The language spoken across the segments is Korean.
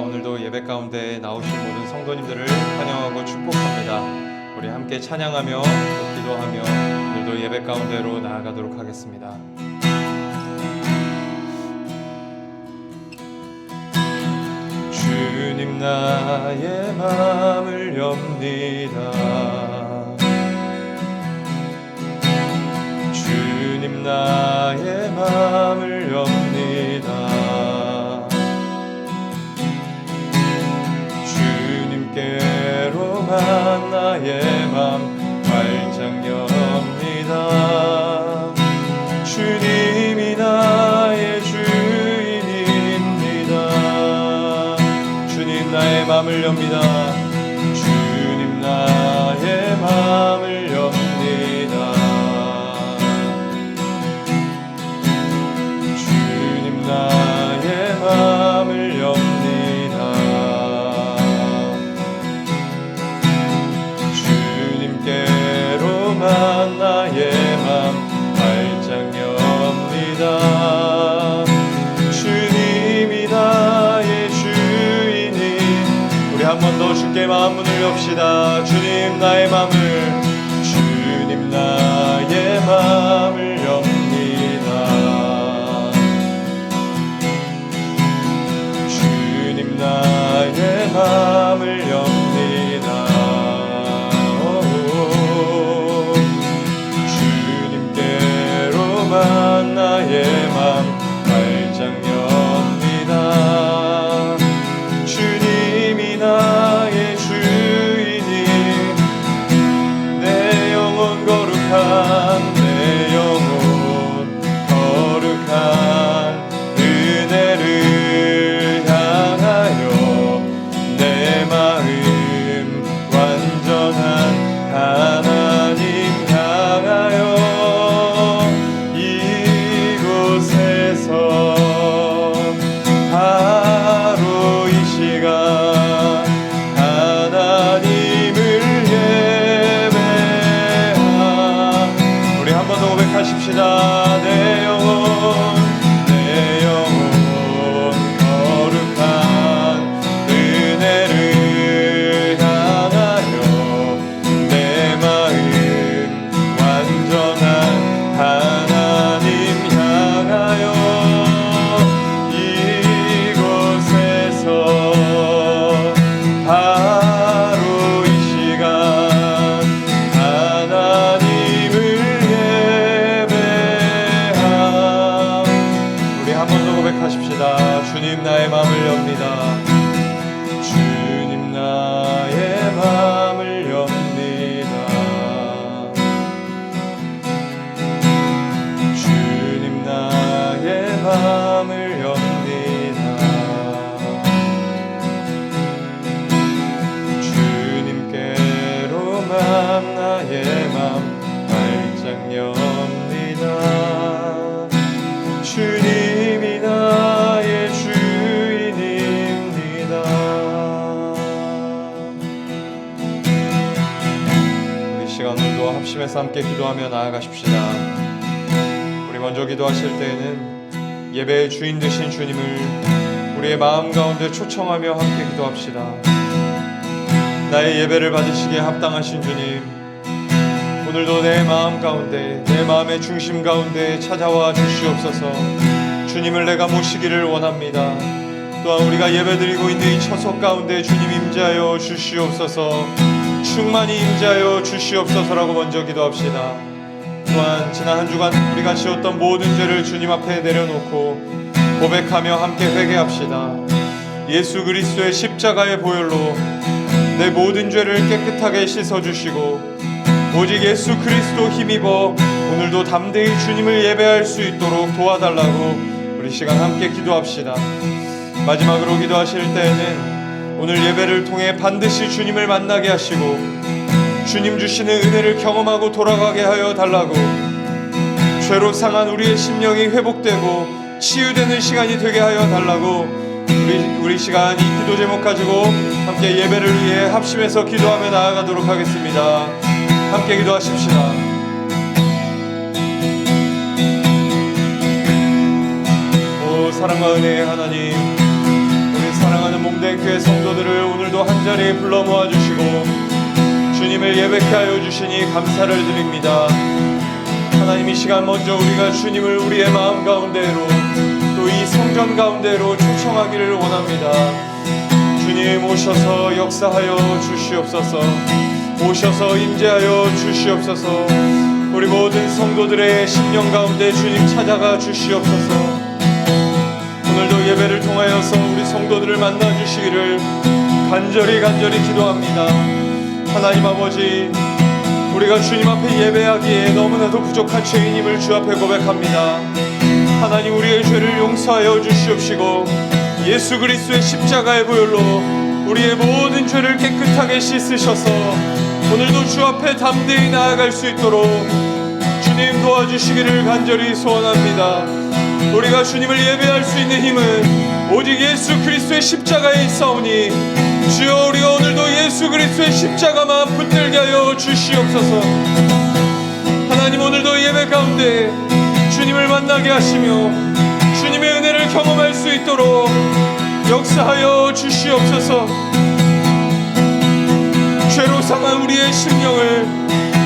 오늘도 예배 가운데 나오신 모든 성도님들을 환영하고 축복합니다. 우리 함께 찬양하며 또 기도하며 오늘도 예배 가운데로 나아가도록 하겠습니다. 주님 나의 맘을 엽니다. 주님 나의 맘을 엽니다. 주님께로만 나의 맘 활짝 엽니다. 주님이 나의 주인입니다. 주님 나의 맘을 엽니다. 주님 나의 맘을 엽니다. 주님 나의 맘을 엽니다. 주님께로만 나의 맘 활짝 엽니다. 주님이 나의 주인이. 우리 한 번 더 주께 마음문을 엽시다. 주님 나의 맘을, 주님 나의 맘을 엽니다. 주님 나의 맘을 엽니다. 주님께로만 나의 맘 활짝 엽니다. 주님이 나의 주인이. 내 영혼 거룩한, 내 영혼 거룩한 은혜를 향하여 내 마음 완전한 하나님 향하여 이곳에서 바로 이 시간 하나님을 예배하. 우리 한 번 더 고백하십시다. 내 영혼, 내 영혼 거룩한 은혜를 향하여 내 마음 완전한 하나님 향하여 이곳에서 바로 이 시간 하나님을 예배하. 우리 한 번 더 고백하십시다. 주님 나의 맘을 엽니다. 주님 나의 맘을 엽니다. 주님 나의 맘을 엽니다. 주님께로만 나의 맘 활짝 엽니다. 주님이 나의 주인입니다. 우리 시간 오늘도 합심해서 함께 기도하며 나아가십시다. 우리 먼저 기도하실 때에는 예배의 주인 되신 주님을 우리의 마음 가운데 초청하며 함께 기도합시다. 나의 예배를 받으시기에 합당하신 주님, 오늘도 내 마음 가운데, 내 마음의 중심 가운데 찾아와 주시옵소서. 주님을 내가 모시기를 원합니다. 또한 우리가 예배드리고 있는 이 처소 가운데 주님 임재하여 주시옵소서. 충만히 임재하여 주시옵소서라고 먼저 기도합시다. 또한 지난 한 주간 우리가 지었던 모든 죄를 주님 앞에 내려놓고 고백하며 함께 회개합시다. 예수 그리스도의 십자가의 보혈로 내 모든 죄를 깨끗하게 씻어주시고 오직 예수 그리스도 힘입어 오늘도 담대히 주님을 예배할 수 있도록 도와달라고 우리 시간 함께 기도합시다. 마지막으로 기도하실 때에는 오늘 예배를 통해 반드시 주님을 만나게 하시고 주님 주시는 은혜를 경험하고 돌아가게 하여 달라고, 죄로 상한 우리의 심령이 회복되고 치유되는 시간이 되게 하여 달라고 우리 시간 이 기도 제목 가지고 함께 예배를 위해 합심해서 기도하며 나아가도록 하겠습니다. 함께 기도하십시다. 오 사랑과 은혜의 하나님, 우리 사랑하는 몸된 하나님의 교회 성도들을 오늘도 한자리에 불러 모아주시고 주님을 예배케 하여 주시니 감사를 드립니다. 하나님, 이 시간 먼저 우리가 주님을 우리의 마음 가운데로 또 이 성전 가운데로 초청하기를 원합니다. 주님, 오셔서 역사하여 주시옵소서. 오셔서 임재하여 주시옵소서. 우리 모든 성도들의 심령 가운데 주님 찾아가 주시옵소서. 오늘도 예배를 통하여서 우리 성도들을 만나 주시기를 간절히 기도합니다. 하나님 아버지, 우리가 주님 앞에 예배하기에 너무나도 부족한 죄인임을 주 앞에 고백합니다. 하나님, 우리의 죄를 용서하여 주시옵시고 예수 그리스도의 십자가의 보혈로 우리의 모든 죄를 깨끗하게 씻으셔서 오늘도 주 앞에 담대히 나아갈 수 있도록 주님 도와주시기를 간절히 소원합니다. 우리가 주님을 예배할 수 있는 힘은 오직 예수 그리스도의 십자가에 있사오니 주여, 우리가 오늘도 예수 그리스도의 십자가만 붙들게 하여 주시옵소서. 하나님, 오늘도 예배 가운데 주님을 만나게 하시며 주님의 은혜를 경험할 수 있도록 역사하여 주시옵소서. 죄로 상한 우리의 심령을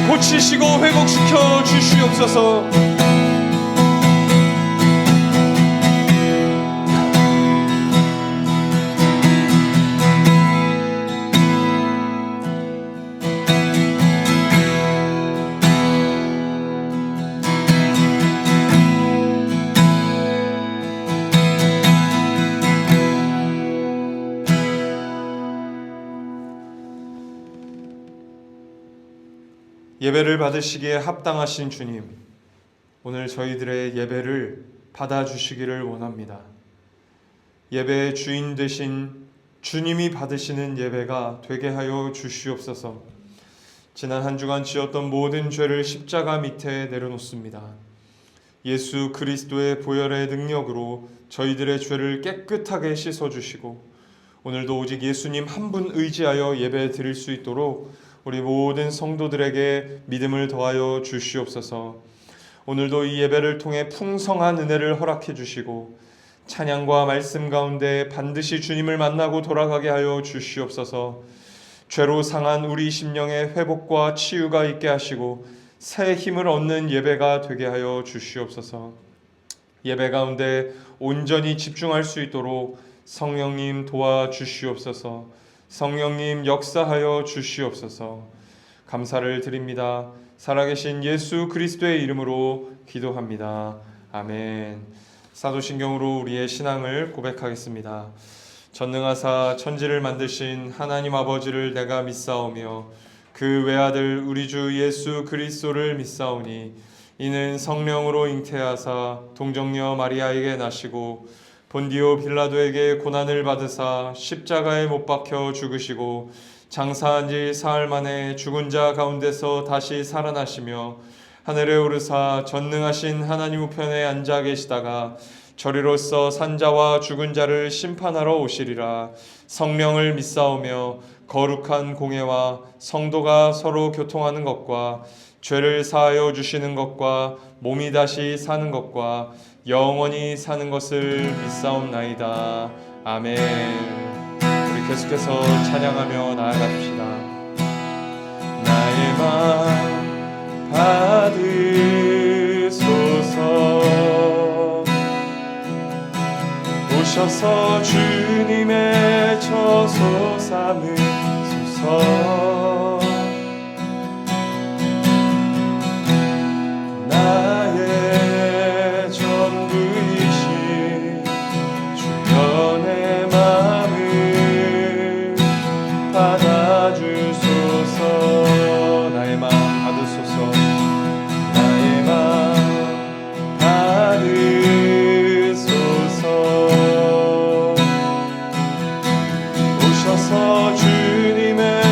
고치시고 회복시켜 주시옵소서. 예배를 받으시기에 합당하신 주님, 오늘 저희들의 예배를 받아주시기를 원합니다. 예배의 주인 되신 주님이 받으시는 예배가 되게 하여 주시옵소서. 지난 한 주간 지었던 모든 죄를 십자가 밑에 내려놓습니다. 예수 그리스도의 보혈의 능력으로 저희들의 죄를 깨끗하게 씻어주시고 오늘도 오직 예수님 한 분 의지하여 예배 드릴 수 있도록 우리 모든 성도들에게 믿음을 더하여 주시옵소서. 오늘도 이 예배를 통해 풍성한 은혜를 허락해 주시고 찬양과 말씀 가운데 반드시 주님을 만나고 돌아가게 하여 주시옵소서. 죄로 상한 우리 심령의 회복과 치유가 있게 하시고 새 힘을 얻는 예배가 되게 하여 주시옵소서. 예배 가운데 온전히 집중할 수 있도록 성령님 도와주시옵소서. 성령님 역사하여 주시옵소서. 감사를 드립니다. 살아계신 예수 그리스도의 이름으로 기도합니다. 아멘. 사도신경으로 우리의 신앙을 고백하겠습니다. 전능하사 천지를 만드신 하나님 아버지를 내가 믿사오며 그 외아들 우리 주 예수 그리스도를 믿사오니 이는 성령으로 잉태하사 동정녀 마리아에게 나시고 본디오 빌라도에게 고난을 받으사 십자가에 못 박혀 죽으시고 장사한 지 사흘 만에 죽은 자 가운데서 다시 살아나시며 하늘에 오르사 전능하신 하나님 우편에 앉아 계시다가 저리로서 산자와 죽은 자를 심판하러 오시리라. 성령을 믿사오며 거룩한 공회와 성도가 서로 교통하는 것과 죄를 사하여 주시는 것과 몸이 다시 사는 것과 영원히 사는 것을 믿사옵나이다. 아멘. 우리 계속해서 찬양하며 나아갑시다. 나의 마음 받으소서. 오셔서 주님의 처소 삼으소서. 주님의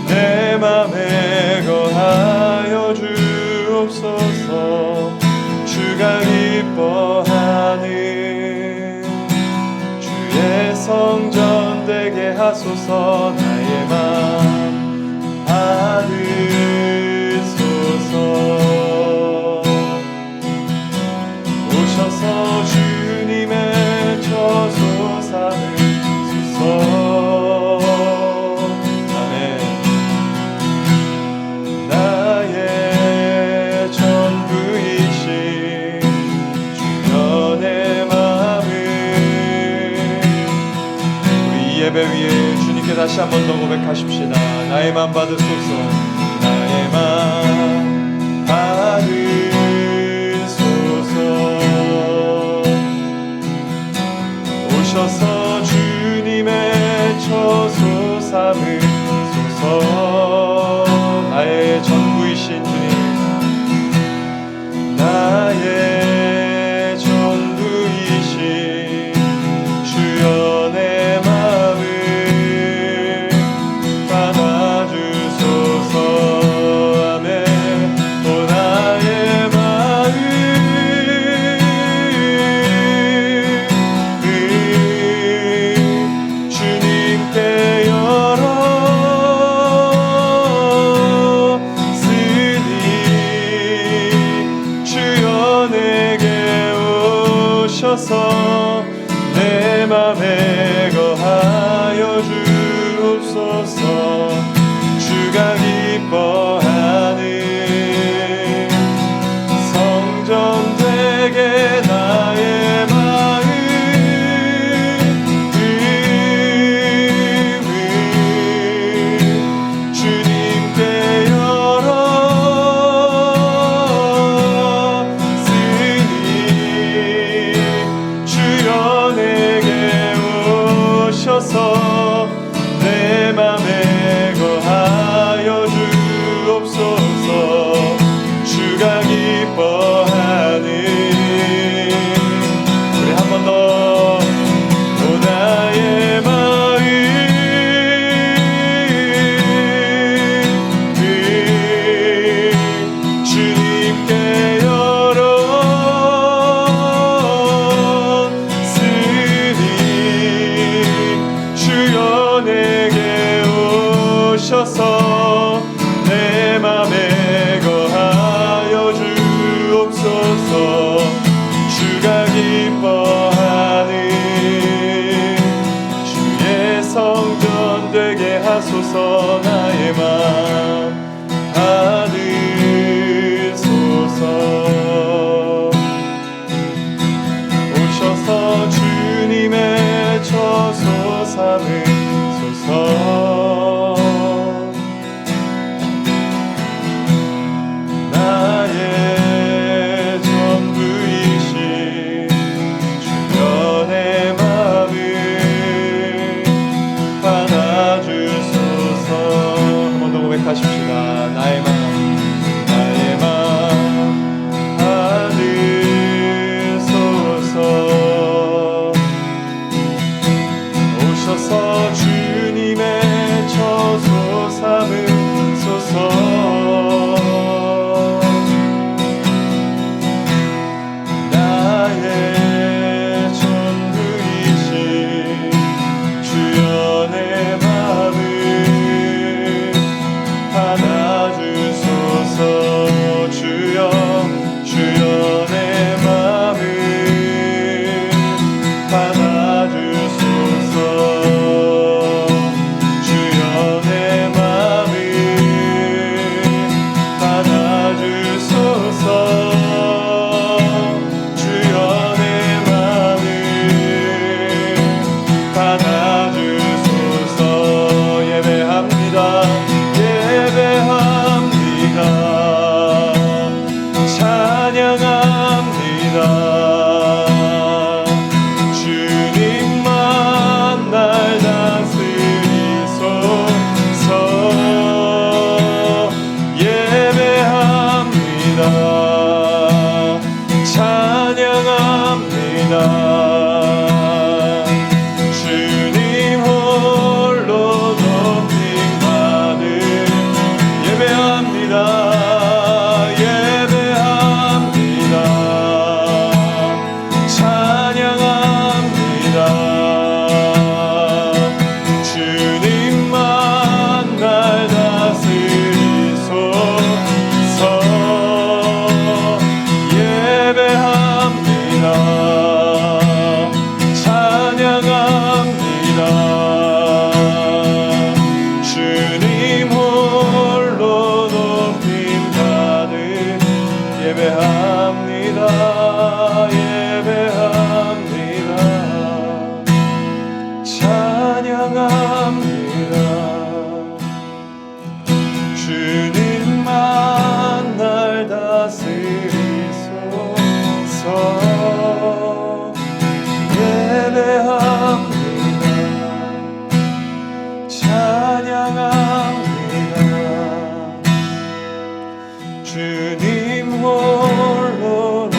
내 맘에 거하여 주옵소서. 주가 기뻐하는 주의 성전 되게 하소서. 나의 맘 받으소서. 오셔서 주님의 처소 삼으소서. 아멘. 나의 전부이신 주여 내 맘을. 우리 예배 위에 주님께 다시 한 번 더 고백하십시다. 나의 맘 받으소서. 나의 맘 받으소서. 오셔서 주님의 처소 삼으소서. 나의 전부이신 주님, 나의 전부이신 주여 내 마음을 받아주소서. 아멘. 오 나의 마음 주님께 열었으니 주여 내게 오셔서 내 맘에 거하여 주옵소서. 주가 기뻐하는 성전 되게 나의 마음 주님께 열었으니 주여 내게 오셔서 내 맘에 거하여 주옵소서. 주가 기뻐하는 우리 한 번 더. 오 나의 마음 주님께 열었으니 주여 내게 오셔서 내 맘에 거하여 주옵소서. 주가 기뻐하는 주의 성전 되게 하소서. 나의 맘 받으소서. 오셔서 주님의 처소 삼으소서. 나의 전부이신 주여 내 맘을 받아주소서. 한 번 더 고백하십시다. 나의 맘 받으소서. 오셔서 주님의 처소 삼으소서. 나의 전부이신 주여 내 맘을 받으소서. 주님만 날 다스리소서. 예배합니다. 찬양합니다. 주님 홀로 높이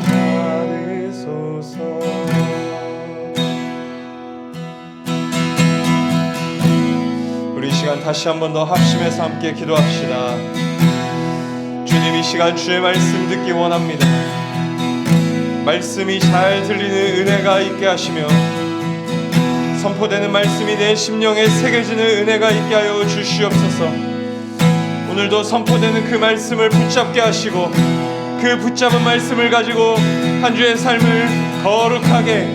받으소서. 우리 이 시간 다시 한 번 더 합심해서 함께 기도합시다. 주님, 이 시간 주의 말씀 듣기 원합니다. 말씀이 잘 들리는 은혜가 있게 하시며 선포되는 말씀이 내 심령에 새겨지는 은혜가 있게 하여 주시옵소서. 오늘도 선포되는 그 말씀을 붙잡게 하시고 그 붙잡은 말씀을 가지고 한 주의 삶을 거룩하게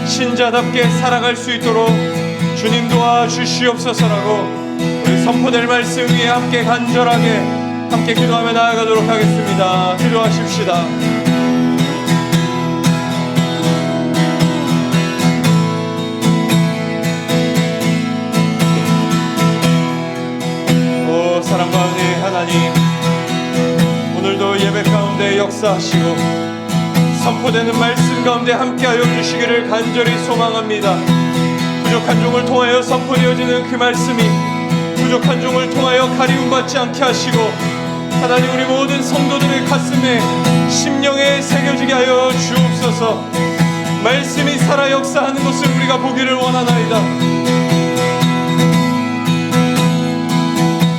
신자답게 살아갈 수 있도록 주님 도와주시옵소서라고 우리 선포될 말씀 위에 함께 간절하게 함께 기도하며 나아가도록 하겠습니다. 기도하십시다. 사랑과 은혜의 하나님, 오늘도 예배 가운데 역사하시고 선포되는 말씀 가운데 함께하여 주시기를 간절히 소망합니다. 부족한 종을 통하여 선포되어지는 그 말씀이 부족한 종을 통하여 가리움받지 않게 하시고 하나님, 우리 모든 성도들의 가슴에 심령에 새겨지게 하여 주옵소서. 말씀이 살아 역사하는 것을 우리가 보기를 원하나이다.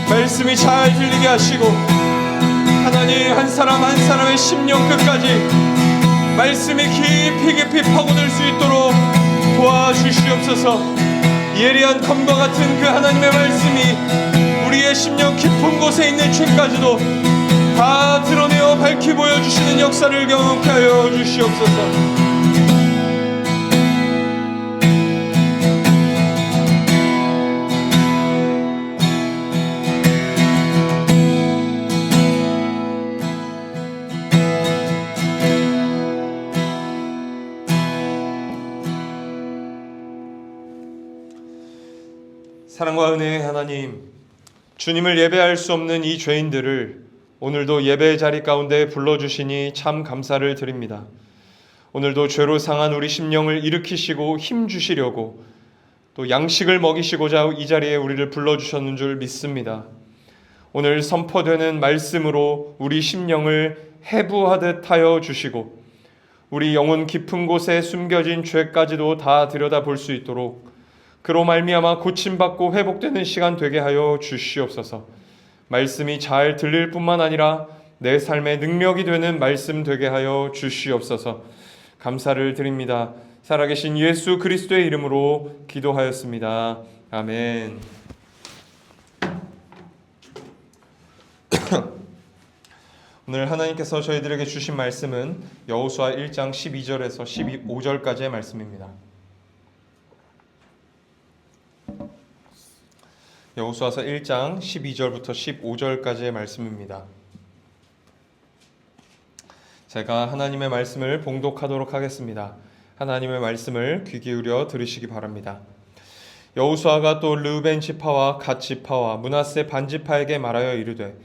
말씀이 잘 들리게 하시고 하나님, 한 사람 한 사람의 심령 끝까지 말씀이 깊이 파고들 수 있도록 도와주시옵소서. 예리한 검과 같은 그 하나님의 말씀이 우리의 심령 깊은 곳에 있는 죄까지도 다 드러내어 밝히 보여주시는 역사를 경험케 하여 주시옵소서. 사랑과 은혜의 하나님, 주님을 예배할 수 없는 이 죄인들을 오늘도 예배의 자리 가운데 불러주시니 참 감사를 드립니다. 오늘도 죄로 상한 우리 심령을 일으키시고 힘주시려고 또 양식을 먹이시고자 이 자리에 우리를 불러주셨는 줄 믿습니다. 오늘 선포되는 말씀으로 우리 심령을 해부하듯 하여 주시고 우리 영혼 깊은 곳에 숨겨진 죄까지도 다 들여다볼 수 있도록 그로 말미암아 고침받고 회복되는 시간 되게 하여 주시옵소서. 말씀이 잘 들릴 뿐만 아니라 내 삶의 능력이 되는 말씀 되게 하여 주시옵소서. 감사를 드립니다. 살아계신 예수 그리스도의 이름으로 기도하였습니다. 아멘. 오늘 하나님께서 저희들에게 주신 말씀은 여호수아 1장 12절에서 15절까지의 말씀입니다. 여호수아서 1장 12절부터 15절까지의 말씀입니다. 제가 하나님의 말씀을 봉독하도록 하겠습니다. 하나님의 말씀을 귀 기울여 들으시기 바랍니다. 여호수아가 또 르우벤 지파와 갓 지파와 므낫세 반 지파에게 말하여 이르되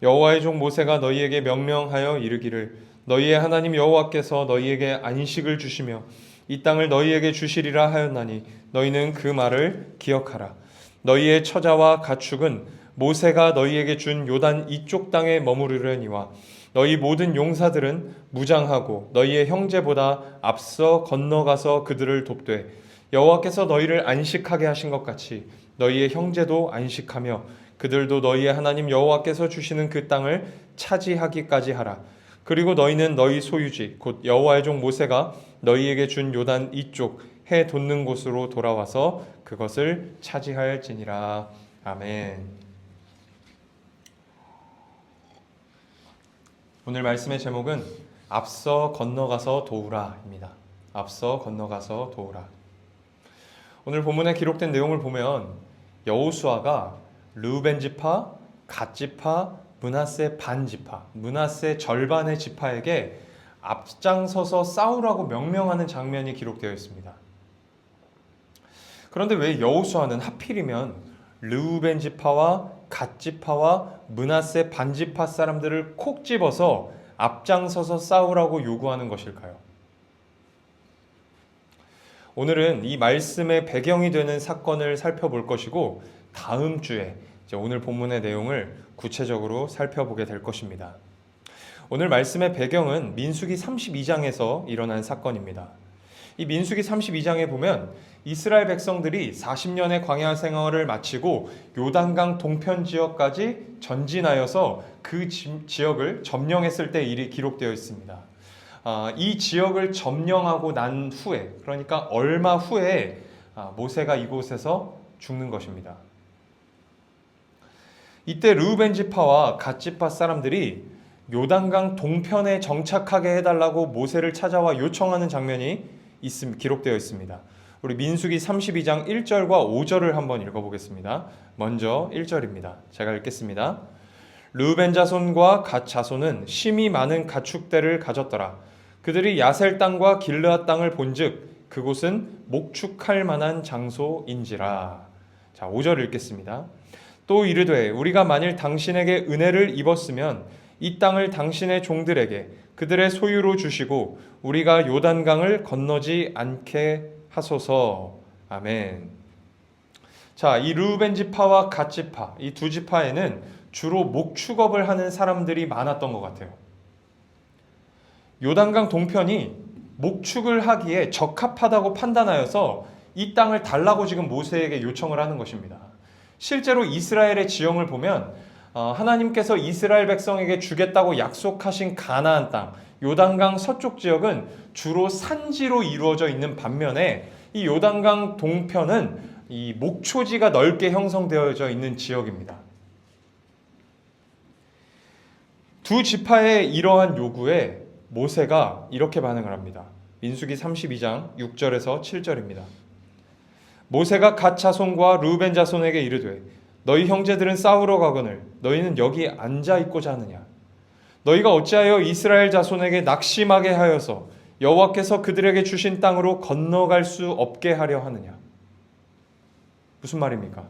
여호와의 종 모세가 너희에게 명령하여 이르기를 너희의 하나님 여호와께서 너희에게 안식을 주시며 이 땅을 너희에게 주시리라 하였나니 너희는 그 말을 기억하라. 너희의 처자와 가축은 모세가 너희에게 준 요단 이쪽 땅에 머무르려니와 너희 모든 용사들은 무장하고 너희의 형제보다 앞서 건너가서 그들을 돕되 여호와께서 너희를 안식하게 하신 것 같이 너희의 형제도 안식하며 그들도 너희의 하나님 여호와께서 주시는 그 땅을 차지하기까지 하라. 그리고 너희는 너희 소유지 곧 여호와의 종 모세가 너희에게 준 요단 이쪽 해 돋는 곳으로 돌아와서 그것을 차지할지니라. 아멘. 오늘 말씀의 제목은 앞서 건너가서 도우라입니다. 앞서 건너가서 도우라. 오늘 본문에 기록된 내용을 보면 여호수아가 르우벤 지파, 갓 지파, 므낫세 반 지파, 므낫세 절반의 지파에게 앞장서서 싸우라고 명령하는 장면이 기록되어 있습니다. 그런데 왜 여호수아는 하필이면 르우벤 지파와 갓지파와 므낫세 반지파 사람들을 콕 집어서 앞장서서 싸우라고 요구하는 것일까요? 오늘은 이 말씀의 배경이 되는 사건을 살펴볼 것이고 다음 주에 오늘 본문의 내용을 구체적으로 살펴보게 될 것입니다. 오늘 말씀의 배경은 민수기 32장에서 일어난 사건입니다. 이 민수기 32장에 보면 이스라엘 백성들이 40년의 광야 생활을 마치고 요단강 동편 지역까지 전진하여서 그 지역을 점령했을 때 일이 기록되어 있습니다. 이 지역을 점령하고 난 후에, 그러니까 얼마 후에 모세가 이곳에서 죽는 것입니다. 이때 르우벤 지파와 갓 지파 사람들이 요단강 동편에 정착하게 해달라고 모세를 찾아와 요청하는 장면이 기록되어 있습니다. 우리 민수기 32장 1절과 5절을 한번 읽어보겠습니다. 먼저 1절입니다. 제가 읽겠습니다. 르우벤 자손과 갓 자손은 심히 많은 가축대를 가졌더라. 그들이 야셀 땅과 길르앗 땅을 본즉 그곳은 목축할 만한 장소인지라. 자, 5절 읽겠습니다. 또 이르되 우리가 만일 당신에게 은혜를 입었으면 이 땅을 당신의 종들에게 그들의 소유로 주시고 우리가 요단강을 건너지 않게 하소서. 아멘. 자, 이 르우벤 지파와 갓 지파, 이 두 지파에는 주로 목축업을 하는 사람들이 많았던 것 같아요. 요단강 동편이 목축을 하기에 적합하다고 판단하여서 이 땅을 달라고 지금 모세에게 요청을 하는 것입니다. 실제로 이스라엘의 지형을 보면 하나님께서 이스라엘 백성에게 주겠다고 약속하신 가나안 땅, 요단강 서쪽 지역은 주로 산지로 이루어져 있는 반면에 이 요단강 동편은 이 목초지가 넓게 형성되어져 있는 지역입니다. 두 지파의 이러한 요구에 모세가 이렇게 반응을 합니다. 민수기 32장 6절에서 7절입니다. 모세가 갓 자손과 르우벤 자손에게 이르되 너희 형제들은 싸우러 가거늘 너희는 여기 앉아 있고자 하느냐? 너희가 어찌하여 이스라엘 자손에게 낙심하게 하여서 여호와께서 그들에게 주신 땅으로 건너갈 수 없게 하려 하느냐? 무슨 말입니까?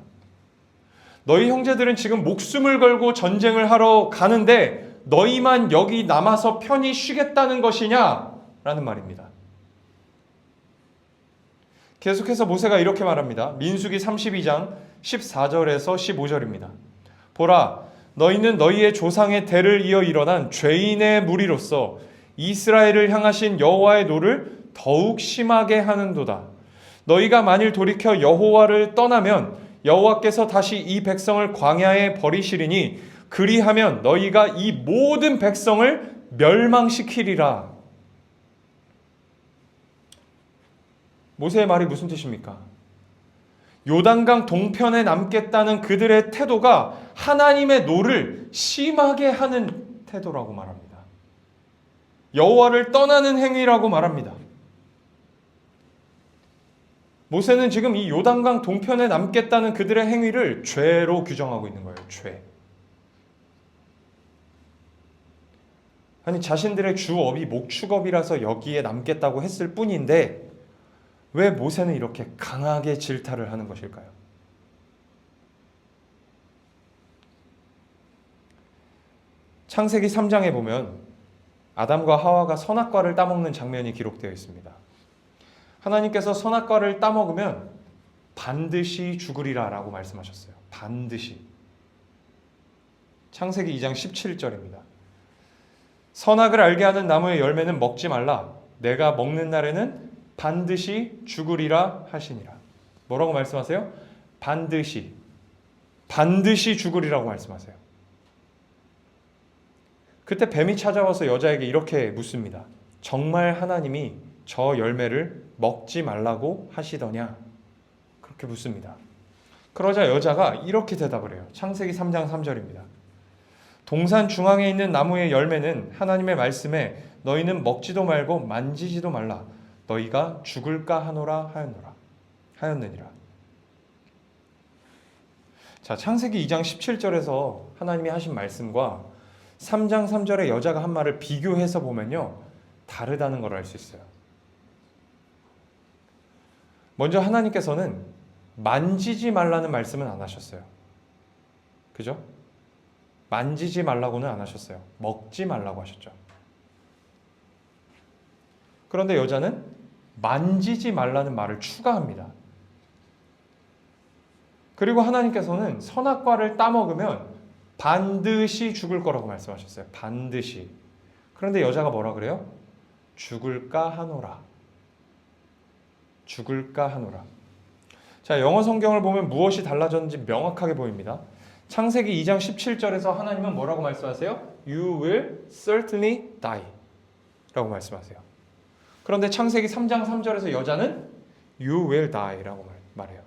너희 형제들은 지금 목숨을 걸고 전쟁을 하러 가는데 너희만 여기 남아서 편히 쉬겠다는 것이냐? 라는 말입니다. 계속해서 모세가 이렇게 말합니다. 민수기 32장 14절에서 15절입니다. 보라, 너희는 너희의 조상의 대를 이어 일어난 죄인의 무리로서 이스라엘을 향하신 여호와의 노를 더욱 심하게 하는도다. 너희가 만일 돌이켜 여호와를 떠나면 여호와께서 다시 이 백성을 광야에 버리시리니 그리하면 너희가 이 모든 백성을 멸망시키리라. 모세의 말이 무슨 뜻입니까? 요단강 동편에 남겠다는 그들의 태도가 하나님의 노를 심하게 하는 태도라고 말합니다. 여호와를 떠나는 행위라고 말합니다. 모세는 지금 이 요단강 동편에 남겠다는 그들의 행위를 죄로 규정하고 있는 거예요. 죄. 아니, 자신들의 주업이 목축업이라서 여기에 남겠다고 했을 뿐인데 왜 모세는 이렇게 강하게 질타를 하는 것일까요? 창세기 3장에 보면 아담과 하와가 선악과를 따먹는 장면이 기록되어 있습니다. 하나님께서 선악과를 따먹으면 반드시 죽으리라 라고 말씀하셨어요. 반드시. 창세기 2장 17절입니다. 선악을 알게 하는 나무의 열매는 먹지 말라. 내가 먹는 날에는 반드시 죽으리라 하시니라. 뭐라고 말씀하세요? 반드시. 반드시 죽으리라고 말씀하세요. 그때 뱀이 찾아와서 여자에게 이렇게 묻습니다. 정말 하나님이 저 열매를 먹지 말라고 하시더냐? 그렇게 묻습니다. 그러자 여자가 이렇게 대답을 해요. 창세기 3장 3절입니다. 동산 중앙에 있는 나무의 열매는 하나님의 말씀에 너희는 먹지도 말고 만지지도 말라. 너희가 죽을까 하노라 하였느니라. 자, 창세기 2장 17절에서 하나님이 하신 말씀과 3장 3절에 여자가 한 말을 비교해서 보면요, 다르다는 걸 알 수 있어요. 먼저 하나님께서는 만지지 말라는 말씀은 안 하셨어요. 그죠? 만지지 말라고는 안 하셨어요. 먹지 말라고 하셨죠. 그런데 여자는 만지지 말라는 말을 추가합니다. 그리고 하나님께서는 선악과를 따먹으면 반드시 죽을 거라고 말씀하셨어요. 반드시. 그런데 여자가 뭐라 그래요? 죽을까 하노라. 죽을까 하노라. 자, 영어 성경을 보면 무엇이 달라졌는지 명확하게 보입니다. 창세기 2장 17절에서 하나님은 뭐라고 말씀하세요? You will certainly die 라고 말씀하세요. 그런데 창세기 3장 3절에서 여자는 You will die 라고 말해요.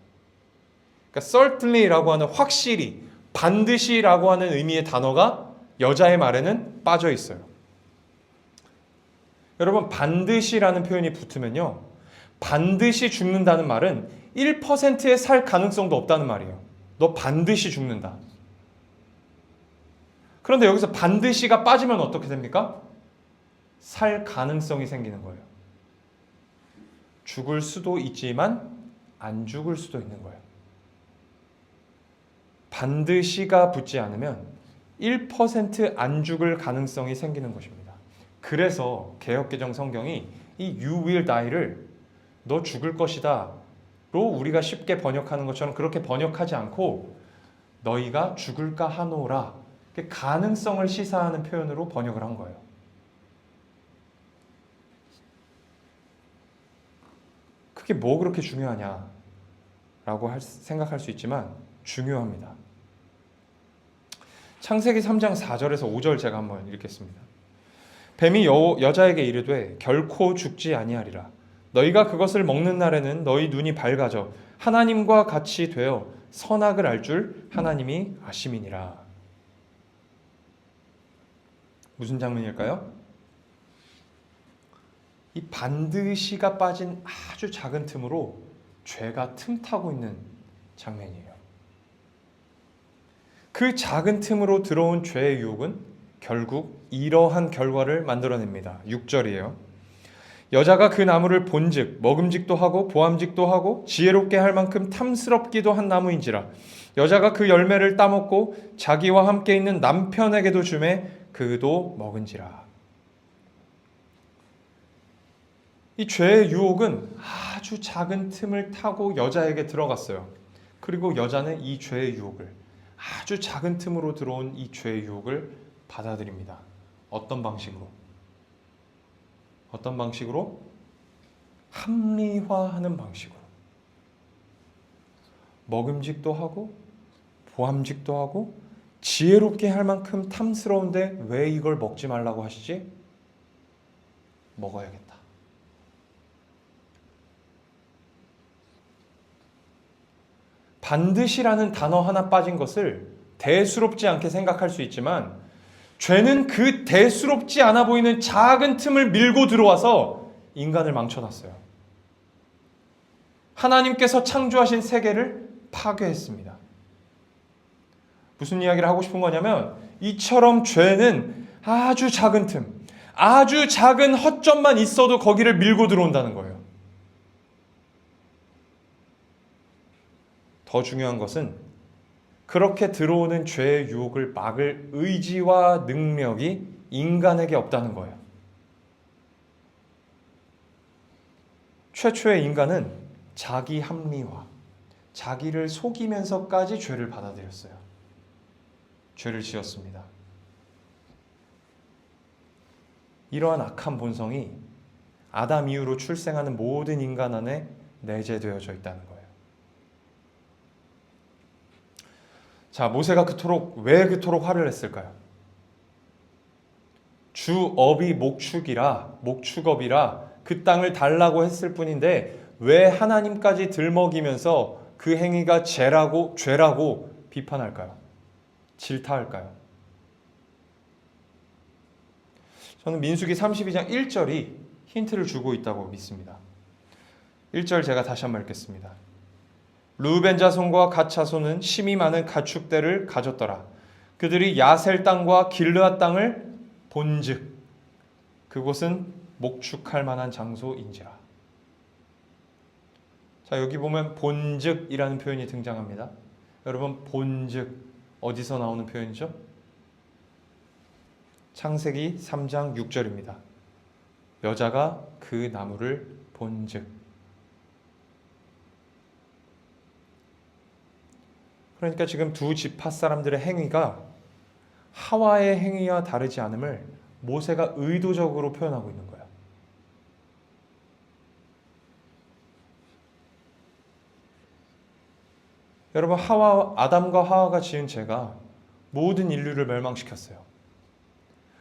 그러니까 certainly라고 하는 확실히, 반드시라고 하는 의미의 단어가 여자의 말에는 빠져 있어요. 여러분, 반드시라는 표현이 붙으면요, 반드시 죽는다는 말은 1%의 살 가능성도 없다는 말이에요. 너 반드시 죽는다. 그런데 여기서 반드시가 빠지면 어떻게 됩니까? 살 가능성이 생기는 거예요. 죽을 수도 있지만 안 죽을 수도 있는 거예요. 반드시가 붙지 않으면 1% 안 죽을 가능성이 생기는 것입니다. 그래서 개역개정 성경이 이 you will die를 너 죽을 것이다 로 우리가 쉽게 번역하는 것처럼 그렇게 번역하지 않고 너희가 죽을까 하노라, 가능성을 시사하는 표현으로 번역을 한 거예요. 그게 뭐 그렇게 중요하냐 라고 생각할 수 있지만 중요합니다. 창세기 3장 4절에서 5절 제가 한번 읽겠습니다. 뱀이 여자에게 이르되 결코 죽지 아니하리라. 너희가 그것을 먹는 날에는 너희 눈이 밝아져 하나님과 같이 되어 선악을 알 줄 하나님이 아심이니라. 무슨 장면일까요? 이 반드시가 빠진 아주 작은 틈으로 죄가 틈타고 있는 장면이에요. 그 작은 틈으로 들어온 죄의 유혹은 결국 이러한 결과를 만들어냅니다. 6절이에요. 여자가 그 나무를 본즉 먹음직도 하고 보암직도 하고 지혜롭게 할 만큼 탐스럽기도 한 나무인지라. 여자가 그 열매를 따먹고 자기와 함께 있는 남편에게도 주매 그도 먹은지라. 이 죄의 유혹은 아주 작은 틈을 타고 여자에게 들어갔어요. 그리고 여자는 이 죄의 유혹을, 아주 작은 틈으로 들어온 이 죄의 유혹을 받아들입니다. 어떤 방식으로? 어떤 방식으로? 합리화하는 방식으로. 먹음직도 하고 보암직도 하고 지혜롭게 할 만큼 탐스러운데 왜 이걸 먹지 말라고 하시지? 먹어야겠다. 반드시라는 단어 하나 빠진 것을 대수롭지 않게 생각할 수 있지만 죄는 그 대수롭지 않아 보이는 작은 틈을 밀고 들어와서 인간을 망쳐놨어요. 하나님께서 창조하신 세계를 파괴했습니다. 무슨 이야기를 하고 싶은 거냐면 이처럼 죄는 아주 작은 틈, 아주 작은 허점만 있어도 거기를 밀고 들어온다는 거예요. 더 중요한 것은 그렇게 들어오는 죄의 유혹을 막을 의지와 능력이 인간에게 없다는 거예요. 최초의 인간은 자기 합리화, 자기를 속이면서까지 죄를 받아들였어요. 죄를 지었습니다. 이러한 악한 본성이 아담 이후로 출생하는 모든 인간 안에 내재되어져 있다는 거예요. 자, 모세가 왜 그토록 화를 냈을까요? 주업이 목축업이라 그 땅을 달라고 했을 뿐인데 왜 하나님까지 들먹이면서 그 행위가 죄라고 비판할까요? 질타할까요? 저는 민수기 32장 1절이 힌트를 주고 있다고 믿습니다. 1절 제가 다시 한번 읽겠습니다. 르우벤 자손과 갓 자손은 심이 많은 가축대를 가졌더라. 그들이 야셀 땅과 길르앗 땅을 본즉 그곳은 목축할 만한 장소인지라. 자, 여기 보면 본즉이라는 표현이 등장합니다. 여러분, 본즉 어디서 나오는 표현이죠? 창세기 3장 6절입니다. 여자가 그 나무를 본즉. 그러니까 지금 두 지파 사람들의 행위가 하와의 행위와 다르지 않음을 모세가 의도적으로 표현하고 있는 거야. 여러분, 아담과 하와가 지은 죄가 모든 인류를 멸망시켰어요.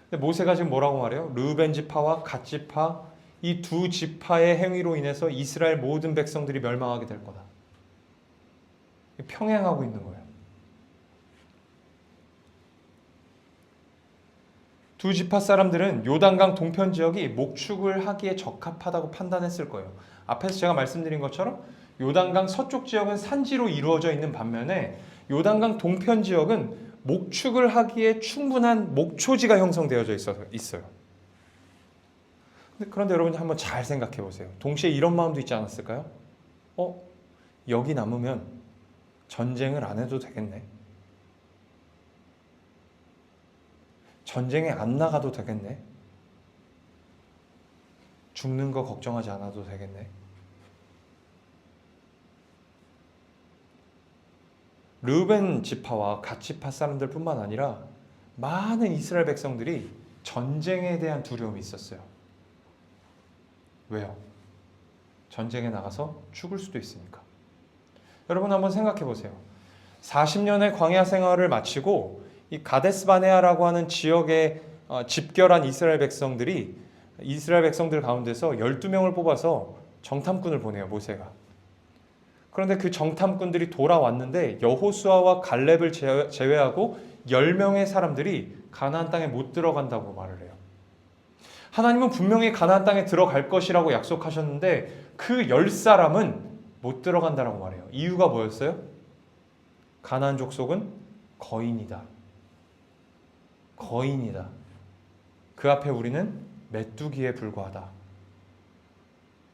근데 모세가 지금 뭐라고 말해요? 르우벤 지파와 갓 지파, 이 두 지파의 행위로 인해서 이스라엘 모든 백성들이 멸망하게 될 거다. 평행하고 있는 거예요. 두 지파 사람들은 요단강 동편 지역이 목축을 하기에 적합하다고 판단했을 거예요. 앞에서 제가 말씀드린 것처럼 요단강 서쪽 지역은 산지로 이루어져 있는 반면에 요단강 동편 지역은 목축을 하기에 충분한 목초지가 형성되어져 있어요. 그런데 여러분 한번 잘 생각해 보세요. 동시에 이런 마음도 있지 않았을까요? 여기 남으면 전쟁을 안 해도 되겠네. 전쟁에 안 나가도 되겠네. 죽는 거 걱정하지 않아도 되겠네. 르우벤 지파와 갓 지파 사람들 뿐만 아니라 많은 이스라엘 백성들이 전쟁에 대한 두려움이 있었어요. 왜요? 전쟁에 나가서 죽을 수도 있으니까. 여러분 한번 생각해 보세요. 40년의 광야 생활을 마치고 이 가데스 바네아라고 하는 지역에 집결한 이스라엘 백성들 가운데서 12명을 뽑아서 정탐꾼을 보내요, 모세가. 그런데 그 정탐꾼들이 돌아왔는데 여호수아와 갈렙을 제외하고 10명의 사람들이 가나안 땅에 못 들어간다고 말을 해요. 하나님은 분명히 가나안 땅에 들어갈 것이라고 약속하셨는데 그 10사람은 못 들어간다라고 말해요. 이유가 뭐였어요? 가나안 족속은 거인이다. 거인이다. 그 앞에 우리는 메뚜기에 불과하다.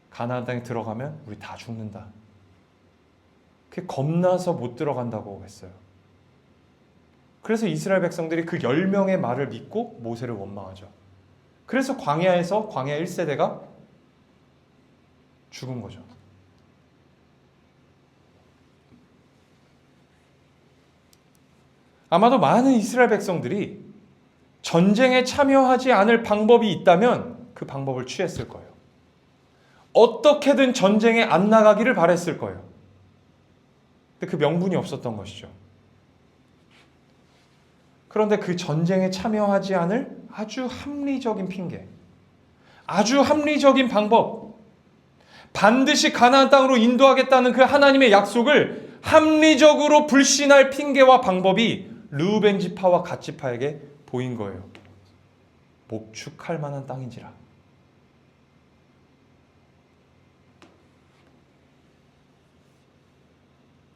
가나안 땅에 들어가면 우리 다 죽는다. 그게 겁나서 못 들어간다고 했어요. 그래서 이스라엘 백성들이 그 10명의 말을 믿고 모세를 원망하죠. 그래서 광야 1세대가 죽은 거죠. 아마도 많은 이스라엘 백성들이 전쟁에 참여하지 않을 방법이 있다면 그 방법을 취했을 거예요. 어떻게든 전쟁에 안 나가기를 바랬을 거예요. 근데 그 명분이 없었던 것이죠. 그런데 그 전쟁에 참여하지 않을 아주 합리적인 핑계, 아주 합리적인 방법, 반드시 가나안 땅으로 인도하겠다는 그 하나님의 약속을 합리적으로 불신할 핑계와 방법이 르우벤 지파와 갓 지파에게 보인 거예요. 목축할 만한 땅인지라.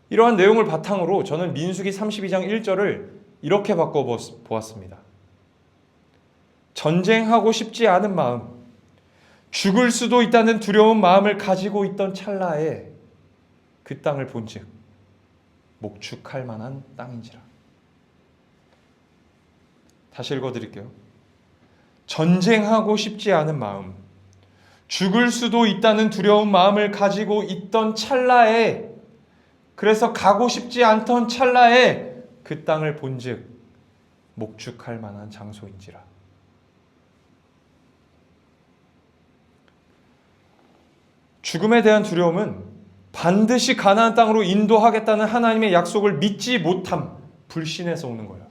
이러한 내용을 바탕으로 저는 민수기 32장 1절을 이렇게 바꿔보았습니다. 전쟁하고 싶지 않은 마음, 죽을 수도 있다는 두려운 마음을 가지고 있던 찰나에 그 땅을 본즉 목축할 만한 땅인지라. 다시 읽어드릴게요. 전쟁하고 싶지 않은 마음, 죽을 수도 있다는 두려운 마음을 가지고 있던 찰나에, 그래서 가고 싶지 않던 찰나에 그 땅을 본즉 목축할 만한 장소인지라. 죽음에 대한 두려움은 반드시 가나안 땅으로 인도하겠다는 하나님의 약속을 믿지 못함, 불신에서 오는 거예요.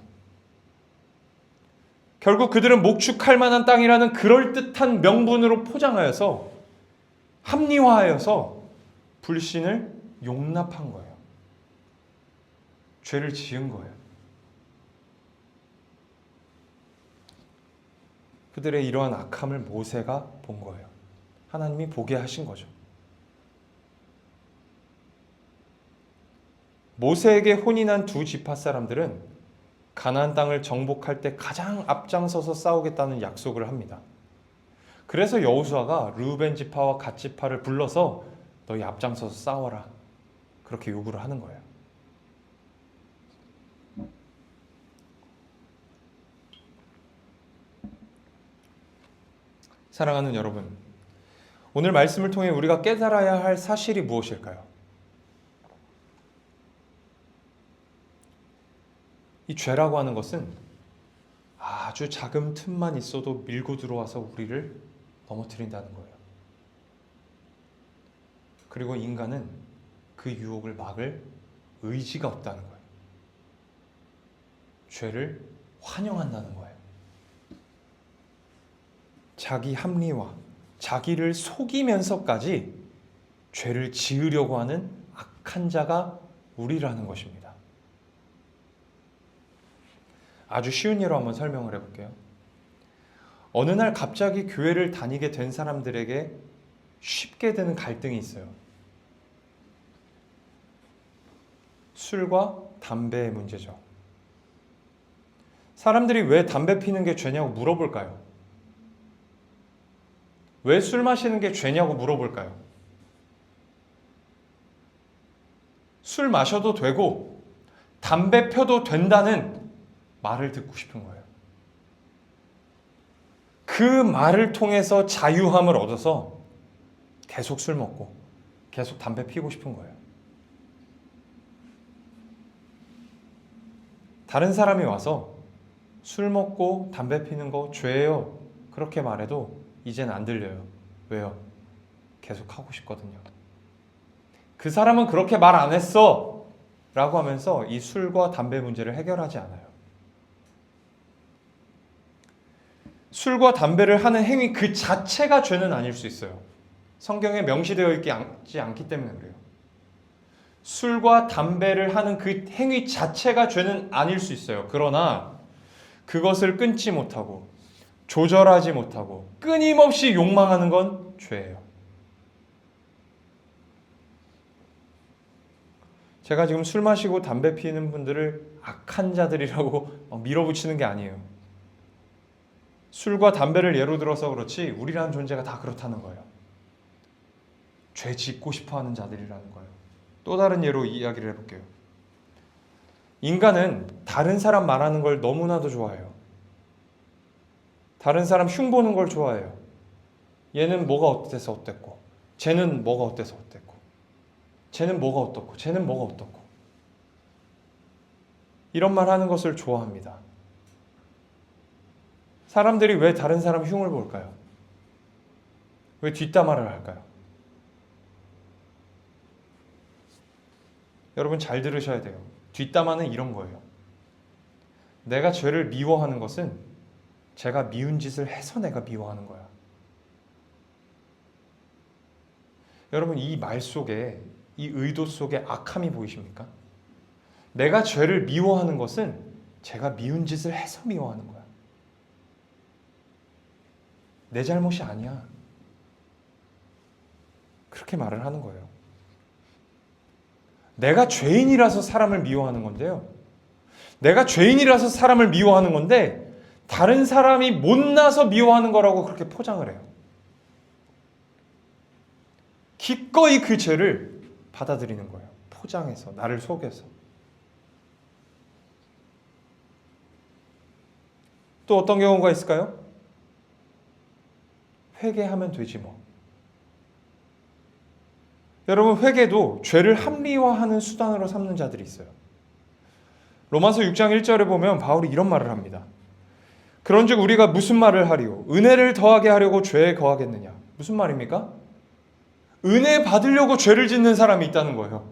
결국 그들은 목축할 만한 땅이라는 그럴듯한 명분으로 포장하여서 합리화하여서 불신을 용납한 거예요. 죄를 지은 거예요. 그들의 이러한 악함을 모세가 본 거예요. 하나님이 보게 하신 거죠. 모세에게 혼인한 두 지파 사람들은 가나안 땅을 정복할 때 가장 앞장서서 싸우겠다는 약속을 합니다. 그래서 여호수아가 르우벤 지파와 갓 지파를 불러서 너희 앞장서서 싸워라, 그렇게 요구를 하는 거예요. 사랑하는 여러분, 오늘 말씀을 통해 우리가 깨달아야 할 사실이 무엇일까요? 이 죄라고 하는 것은 아주 작은 틈만 있어도 밀고 들어와서 우리를 넘어뜨린다는 거예요. 그리고 인간은 그 유혹을 막을 의지가 없다는 거예요. 죄를 환영한다는 거예요. 자기 합리화, 자기를 속이면서까지 죄를 지으려고 하는 악한 자가 우리라는 것입니다. 아주 쉬운 예로 한번 설명을 해볼게요. 어느 날 갑자기 교회를 다니게 된 사람들에게 쉽게 드는 갈등이 있어요. 술과 담배의 문제죠. 사람들이 왜 담배 피는 게 죄냐고 물어볼까요? 왜 술 마시는 게 죄냐고 물어볼까요? 술 마셔도 되고 담배 펴도 된다는 말을 듣고 싶은 거예요. 그 말을 통해서 자유함을 얻어서 계속 술 먹고 계속 담배 피우고 싶은 거예요. 다른 사람이 와서 술 먹고 담배 피는 거 죄예요, 그렇게 말해도 이제는 안 들려요. 왜요? 계속 하고 싶거든요. 그 사람은 그렇게 말 안 했어 라고 하면서 이 술과 담배 문제를 해결하지 않아요. 술과 담배를 하는 행위 그 자체가 죄는 아닐 수 있어요. 성경에 명시되어 있지 않기 때문에 그래요. 술과 담배를 하는 그 행위 자체가 죄는 아닐 수 있어요. 그러나 그것을 끊지 못하고 조절하지 못하고 끊임없이 욕망하는 건 죄예요. 제가 지금 술 마시고 담배 피우는 분들을 악한 자들이라고 밀어붙이는 게 아니에요. 술과 담배를 예로 들어서 그렇지 우리라는 존재가 다 그렇다는 거예요. 죄 짓고 싶어하는 자들이라는 거예요. 또 다른 예로 이야기를 해볼게요. 인간은 다른 사람 말하는 걸 너무나도 좋아해요. 다른 사람 흉보는 걸 좋아해요. 얘는 뭐가 어때서 어땠고, 쟤는 뭐가 어때서 어땠고, 쟤는 뭐가 어떻고, 쟤는 뭐가 어떻고, 이런 말 하는 것을 좋아합니다. 사람들이 왜 다른 사람 흉을 볼까요? 왜 뒷담화를 할까요? 여러분 잘 들으셔야 돼요. 뒷담화는 이런 거예요. 내가 죄를 미워하는 것은 제가 미운 짓을 해서 내가 미워하는 거야. 여러분 이 말 속에, 이 의도 속에 악함이 보이십니까? 내가 죄를 미워하는 것은 제가 미운 짓을 해서 미워하는 거야. 내 잘못이 아니야. 그렇게 말을 하는 거예요. 내가 죄인이라서 사람을 미워하는 건데요. 내가 죄인이라서 사람을 미워하는 건데 다른 사람이 못나서 미워하는 거라고 그렇게 포장을 해요. 기꺼이 그 죄를 받아들이는 거예요. 포장해서, 나를 속여서. 또 어떤 경우가 있을까요? 회개하면 되지 뭐. 여러분 회개도 죄를 합리화하는 수단으로 삼는 자들이 있어요. 로마서 6장 1절에 보면 바울이 이런 말을 합니다. 그런즉 우리가 무슨 말을 하리요? 은혜를 더하게 하려고 죄에 거하겠느냐? 무슨 말입니까? 은혜 받으려고 죄를 짓는 사람이 있다는 거예요.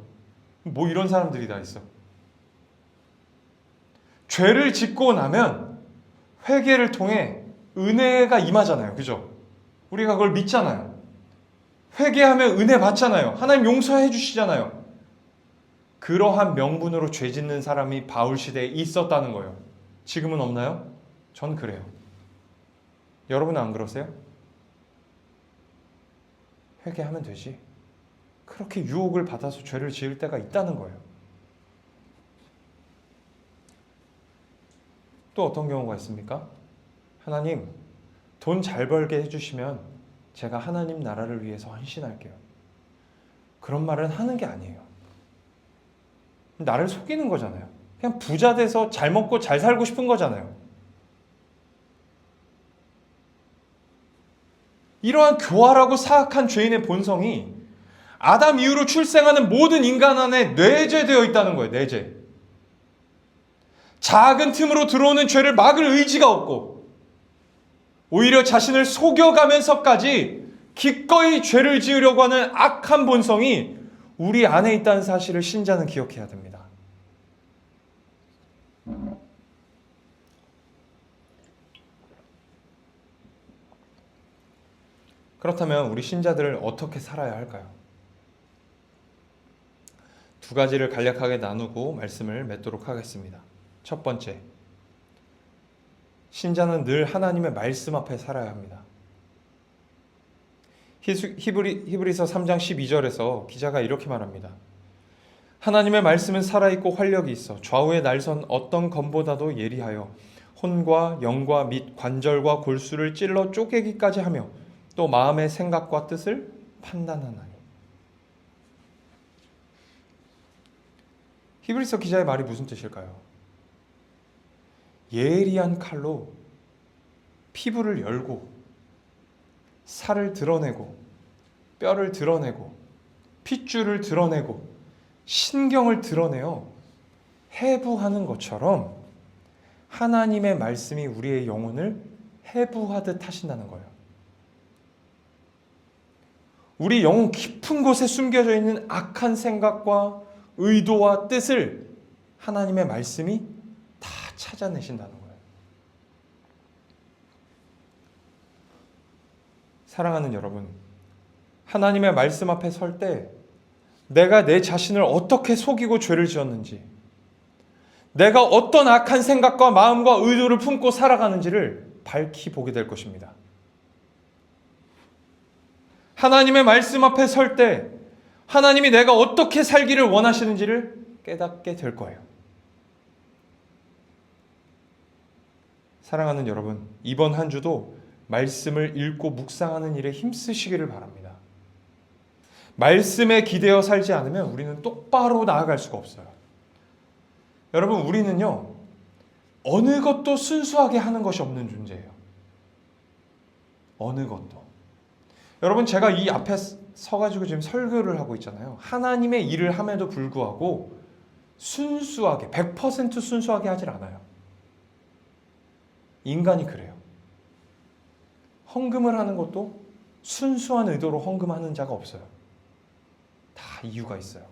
뭐 이런 사람들이 다 있어. 죄를 짓고 나면 회개를 통해 은혜가 임하잖아요. 그죠? 우리가 그걸 믿잖아요. 회개하면 은혜 받잖아요. 하나님 용서해 주시잖아요. 그러한 명분으로 죄 짓는 사람이 바울 시대에 있었다는 거예요. 지금은 없나요? 전 그래요. 여러분은 안 그러세요? 회개하면 되지. 그렇게 유혹을 받아서 죄를 지을 때가 있다는 거예요. 또 어떤 경우가 있습니까? 하나님, 돈 잘 벌게 해주시면 제가 하나님 나라를 위해서 헌신할게요. 그런 말은 하는 게 아니에요. 나를 속이는 거잖아요. 그냥 부자 돼서 잘 먹고 잘 살고 싶은 거잖아요. 이러한 교활하고 사악한 죄인의 본성이 아담 이후로 출생하는 모든 인간 안에 내재되어 있다는 거예요. 내재. 작은 틈으로 들어오는 죄를 막을 의지가 없고 오히려 자신을 속여가면서까지 기꺼이 죄를 지으려고 하는 악한 본성이 우리 안에 있다는 사실을 신자는 기억해야 됩니다. 그렇다면 우리 신자들을 어떻게 살아야 할까요? 두 가지를 간략하게 나누고 말씀을 맺도록 하겠습니다. 첫 번째, 신자는 늘 하나님의 말씀 앞에 살아야 합니다. 히브리서 3장 12절에서 기자가 이렇게 말합니다. 하나님의 말씀은 살아있고 활력이 있어 좌우의 날선 어떤 검보다도 예리하여 혼과 영과 및 관절과 골수를 찔러 쪼개기까지 하며 또 마음의 생각과 뜻을 판단하나니. 히브리서 기자의 말이 무슨 뜻일까요? 예리한 칼로 피부를 열고 살을 드러내고 뼈를 드러내고 핏줄을 드러내고 신경을 드러내어 해부하는 것처럼 하나님의 말씀이 우리의 영혼을 해부하듯 하신다는 거예요. 우리 영혼 깊은 곳에 숨겨져 있는 악한 생각과 의도와 뜻을 하나님의 말씀이 다 찾아내신다는 거예요. 사랑하는 여러분, 하나님의 말씀 앞에 설 때 내가 내 자신을 어떻게 속이고 죄를 지었는지, 내가 어떤 악한 생각과 마음과 의도를 품고 살아가는지를 밝히 보게 될 것입니다. 하나님의 말씀 앞에 설 때 하나님이 내가 어떻게 살기를 원하시는지를 깨닫게 될 거예요. 사랑하는 여러분, 이번 한 주도 말씀을 읽고 묵상하는 일에 힘쓰시기를 바랍니다. 말씀에 기대어 살지 않으면 우리는 똑바로 나아갈 수가 없어요. 여러분, 우리는요, 어느 것도 순수하게 하는 것이 없는 존재예요. 어느 것도. 여러분, 제가 이 앞에 서가지고 지금 설교를 하고 있잖아요. 하나님의 일을 함에도 불구하고 순수하게, 100% 순수하게 하질 않아요. 인간이 그래요. 헌금을 하는 것도 순수한 의도로 헌금하는 자가 없어요. 다 이유가 있어요.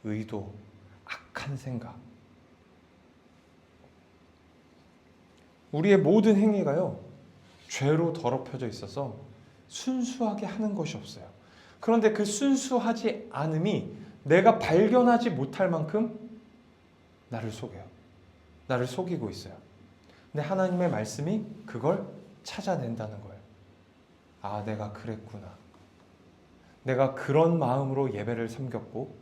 의도, 악한 생각. 우리의 모든 행위가요, 죄로 더럽혀져 있어서 순수하게 하는 것이 없어요. 그런데 그 순수하지 않음이 내가 발견하지 못할 만큼 나를 속여요. 나를 속이고 있어요. 근데 하나님의 말씀이 그걸 찾아낸다는 거예요. 아, 내가 그랬구나. 내가 그런 마음으로 예배를 섬겼고,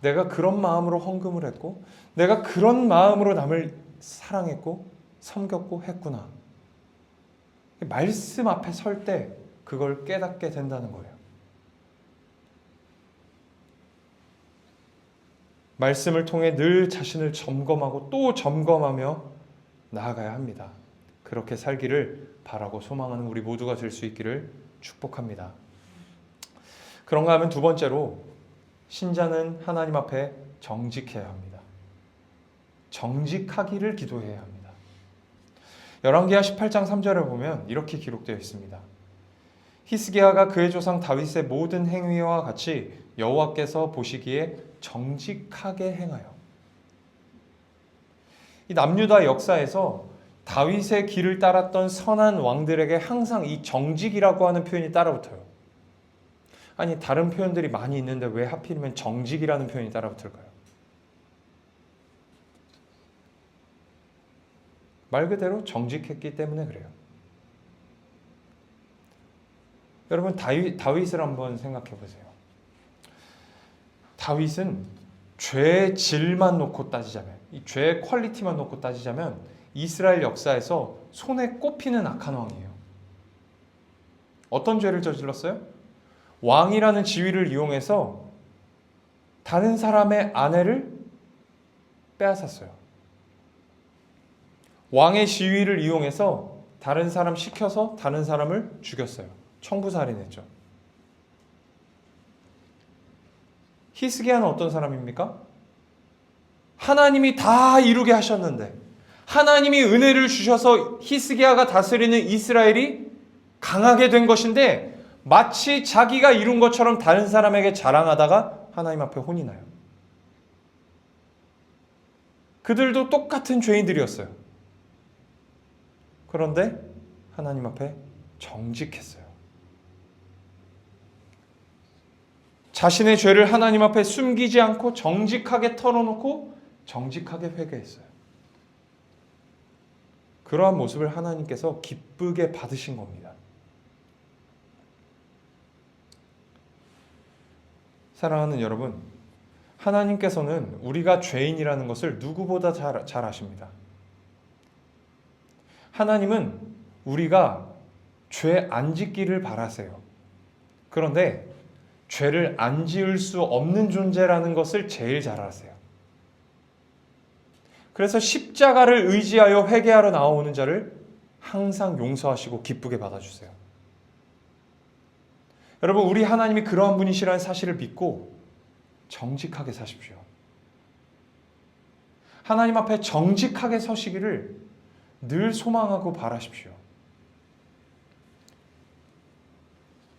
내가 그런 마음으로 헌금을 했고, 내가 그런 마음으로 남을 사랑했고 섬겼고 했구나. 말씀 앞에 설 때 그걸 깨닫게 된다는 거예요. 말씀을 통해 늘 자신을 점검하고 또 점검하며 나아가야 합니다. 그렇게 살기를 바라고 소망하는 우리 모두가 될 수 있기를 축복합니다. 그런가 하면 두 번째로, 신자는 하나님 앞에 정직해야 합니다. 정직하기를 기도해야 합니다. 열왕기하 18장 3절에 보면 이렇게 기록되어 있습니다. 히스기야가 그의 조상 다윗의 모든 행위와 같이 여호와께서 보시기에 정직하게 행하여. 이 남유다 역사에서 다윗의 길을 따랐던 선한 왕들에게 항상 이 정직이라고 하는 표현이 따라붙어요. 아니, 다른 표현들이 많이 있는데 왜 하필이면 정직이라는 표현이 따라붙을까요? 말 그대로 정직했기 때문에 그래요. 여러분, 다윗을 한번 생각해 보세요. 다윗은 죄의 질만 놓고 따지자면, 이 죄의 퀄리티만 놓고 따지자면 이스라엘 역사에서 손에 꼽히는 악한 왕이에요. 어떤 죄를 저질렀어요? 왕이라는 지위를 이용해서 다른 사람의 아내를 빼앗았어요. 왕의 지위를 이용해서 다른 사람 시켜서 다른 사람을 죽였어요. 청부살인했죠. 히스기야는 어떤 사람입니까? 하나님이 다 이루게 하셨는데, 하나님이 은혜를 주셔서 히스기야가 다스리는 이스라엘이 강하게 된 것인데, 마치 자기가 이룬 것처럼 다른 사람에게 자랑하다가 하나님 앞에 혼이 나요. 그들도 똑같은 죄인들이었어요. 그런데 하나님 앞에 정직했어요. 자신의 죄를 하나님 앞에 숨기지 않고 정직하게 털어놓고 정직하게 회개했어요. 그러한 모습을 하나님께서 기쁘게 받으신 겁니다. 사랑하는 여러분, 하나님께서는 우리가 죄인이라는 것을 누구보다 잘 아십니다. 하나님은 우리가 죄 안 짓기를 바라세요. 그런데 죄를 안 지을 수 없는 존재라는 것을 제일 잘 아세요. 그래서 십자가를 의지하여 회개하러 나오는 자를 항상 용서하시고 기쁘게 받아주세요. 여러분, 우리 하나님이 그러한 분이시라는 사실을 믿고 정직하게 사십시오. 하나님 앞에 정직하게 서시기를 늘 소망하고 바라십시오.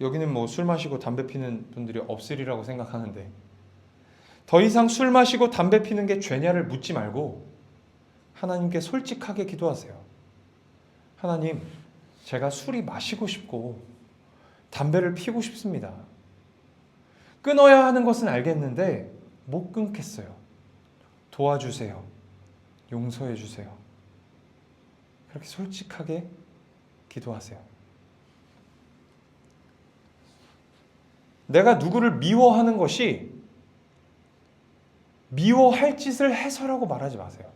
여기는 뭐 술 마시고 담배 피는 분들이 없으리라고 생각하는데, 더 이상 술 마시고 담배 피는 게 죄냐를 묻지 말고 하나님께 솔직하게 기도하세요. 하나님, 제가 술이 마시고 싶고 담배를 피고 싶습니다. 끊어야 하는 것은 알겠는데 못 끊겠어요. 도와주세요. 용서해 주세요. 그렇게 솔직하게 기도하세요. 내가 누구를 미워하는 것이 미워할 짓을 해서라고 말하지 마세요.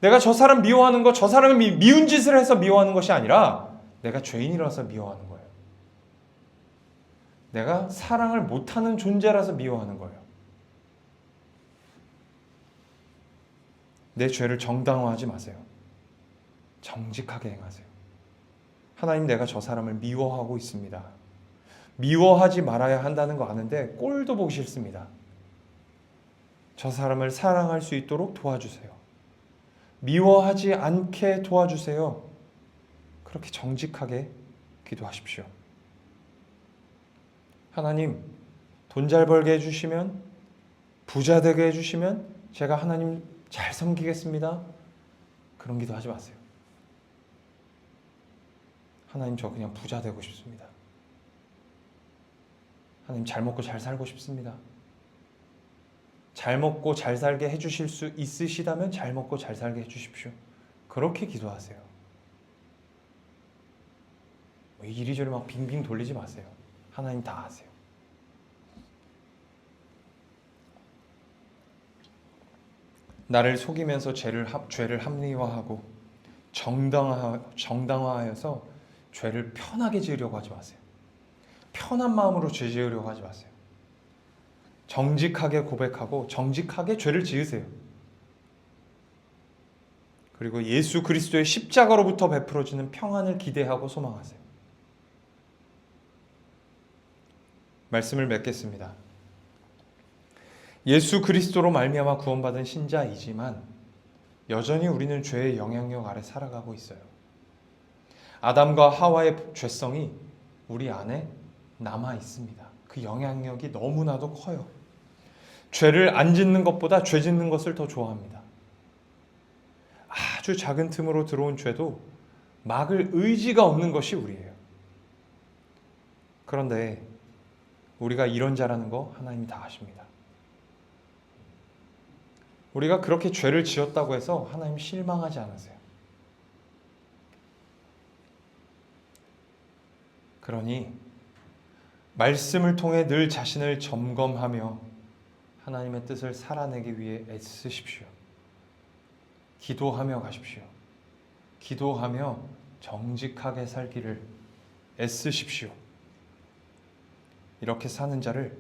내가 저 사람 미워하는 거, 저 사람이 미운 짓을 해서 미워하는 것이 아니라 내가 죄인이라서 미워하는 거예요. 내가 사랑을 못하는 존재라서 미워하는 거예요. 내 죄를 정당화하지 마세요. 정직하게 행하세요. 하나님, 내가 저 사람을 미워하고 있습니다. 미워하지 말아야 한다는 거 아는데 꼴도 보기 싫습니다. 저 사람을 사랑할 수 있도록 도와주세요. 미워하지 않게 도와주세요. 그렇게 정직하게 기도하십시오. 하나님, 돈 잘 벌게 해주시면, 부자 되게 해주시면 제가 하나님 잘 섬기겠습니다. 그런 기도 하지 마세요. 하나님, 저 그냥 부자 되고 싶습니다. 하나님, 잘 먹고 잘 살고 싶습니다. 잘 먹고 잘 살게 해주실 수 있으시다면 잘 먹고 잘 살게 해주십시오. 그렇게 기도하세요. 이리저리 막 빙빙 돌리지 마세요. 하나님 다 아세요. 나를 속이면서 죄를 합리화하고 정당화하여서 죄를 편하게 지으려고 하지 마세요. 편한 마음으로 죄 지으려고 하지 마세요. 정직하게 고백하고 정직하게 죄를 지으세요. 그리고 예수 그리스도의 십자가로부터 베풀어지는 평안을 기대하고 소망하세요. 말씀을 맺겠습니다. 예수 그리스도로 말미암아 구원받은 신자이지만 여전히 우리는 죄의 영향력 아래 살아가고 있어요. 아담과 하와의 죄성이 우리 안에 남아 있습니다. 그 영향력이 너무나도 커요. 죄를 안 짓는 것보다 죄 짓는 것을 더 좋아합니다. 아주 작은 틈으로 들어온 죄도 막을 의지가 없는 것이 우리예요. 그런데 우리가 이런 자라는 거 하나님이 다 아십니다. 우리가 그렇게 죄를 지었다고 해서 하나님 실망하지 않으세요. 그러니 말씀을 통해 늘 자신을 점검하며 하나님의 뜻을 살아내기 위해 애쓰십시오. 기도하며 가십시오. 기도하며 정직하게 살기를 애쓰십시오. 이렇게 사는 자를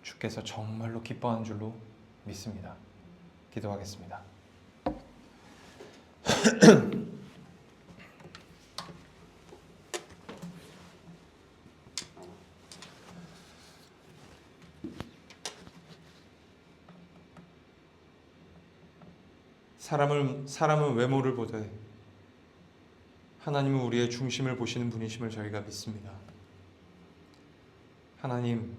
주께서 정말로 기뻐하는 줄로 믿습니다. 기도하겠습니다. 사람은 외모를 보되 하나님은 우리의 중심을 보시는 분이심을 저희가 믿습니다. 하나님,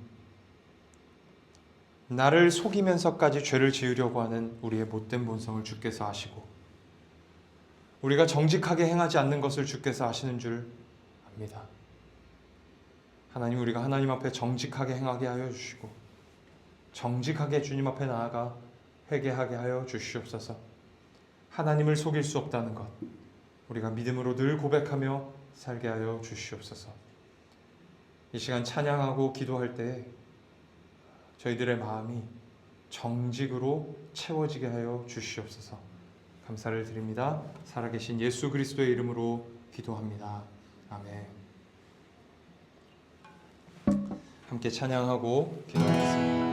나를 속이면서까지 죄를 지으려고 하는 우리의 못된 본성을 주께서 아시고 우리가 정직하게 행하지 않는 것을 주께서 아시는 줄 압니다. 하나님, 우리가 하나님 앞에 정직하게 행하게 하여 주시고 정직하게 주님 앞에 나아가 회개하게 하여 주시옵소서. 하나님을 속일 수 없다는 것 우리가 믿음으로 늘 고백하며 살게 하여 주시옵소서. 이 시간 찬양하고 기도할 때 저희들의 마음이 정직으로 채워지게 하여 주시옵소서. 감사를 드립니다. 살아계신 예수 그리스도의 이름으로 기도합니다. 아멘. 함께 찬양하고 기도하겠습니다.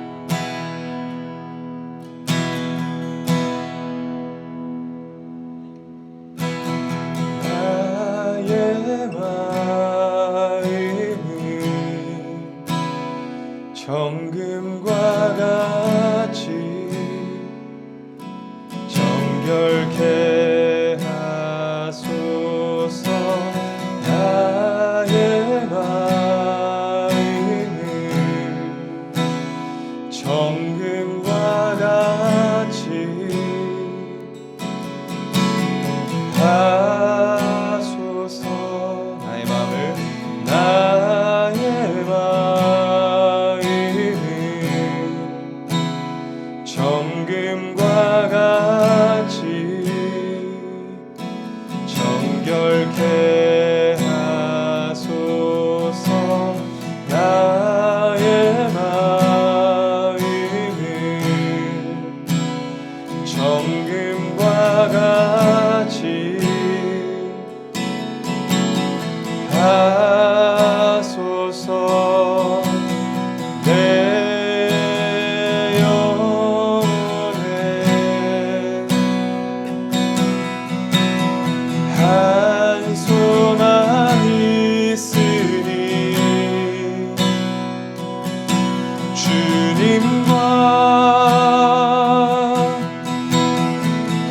정금과 같이 정결케 하소서. 나의 마음을 정금과 같이 하소서. 나의 마음을 정금과 같이 정결케 하소서. 나의 마음을 정금과 같이 하소서. 한 소망 있으니 주님과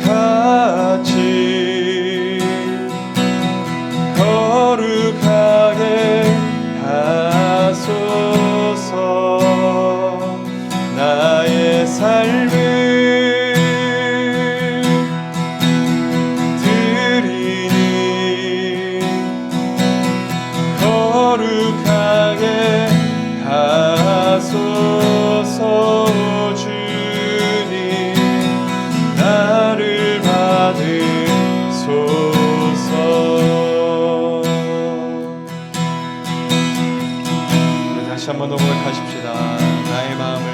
같이 거룩하게 하소서. 나의 삶을 거룩하게 하소서. 주님 나를 받으소서. 다시 한번 더 고백하십시다. 나의 마음을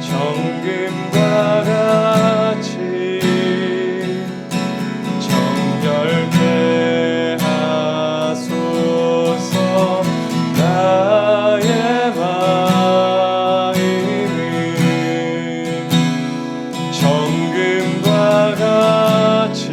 정금과 같이 정결케 하소서. 나의 마음을 정금과 같이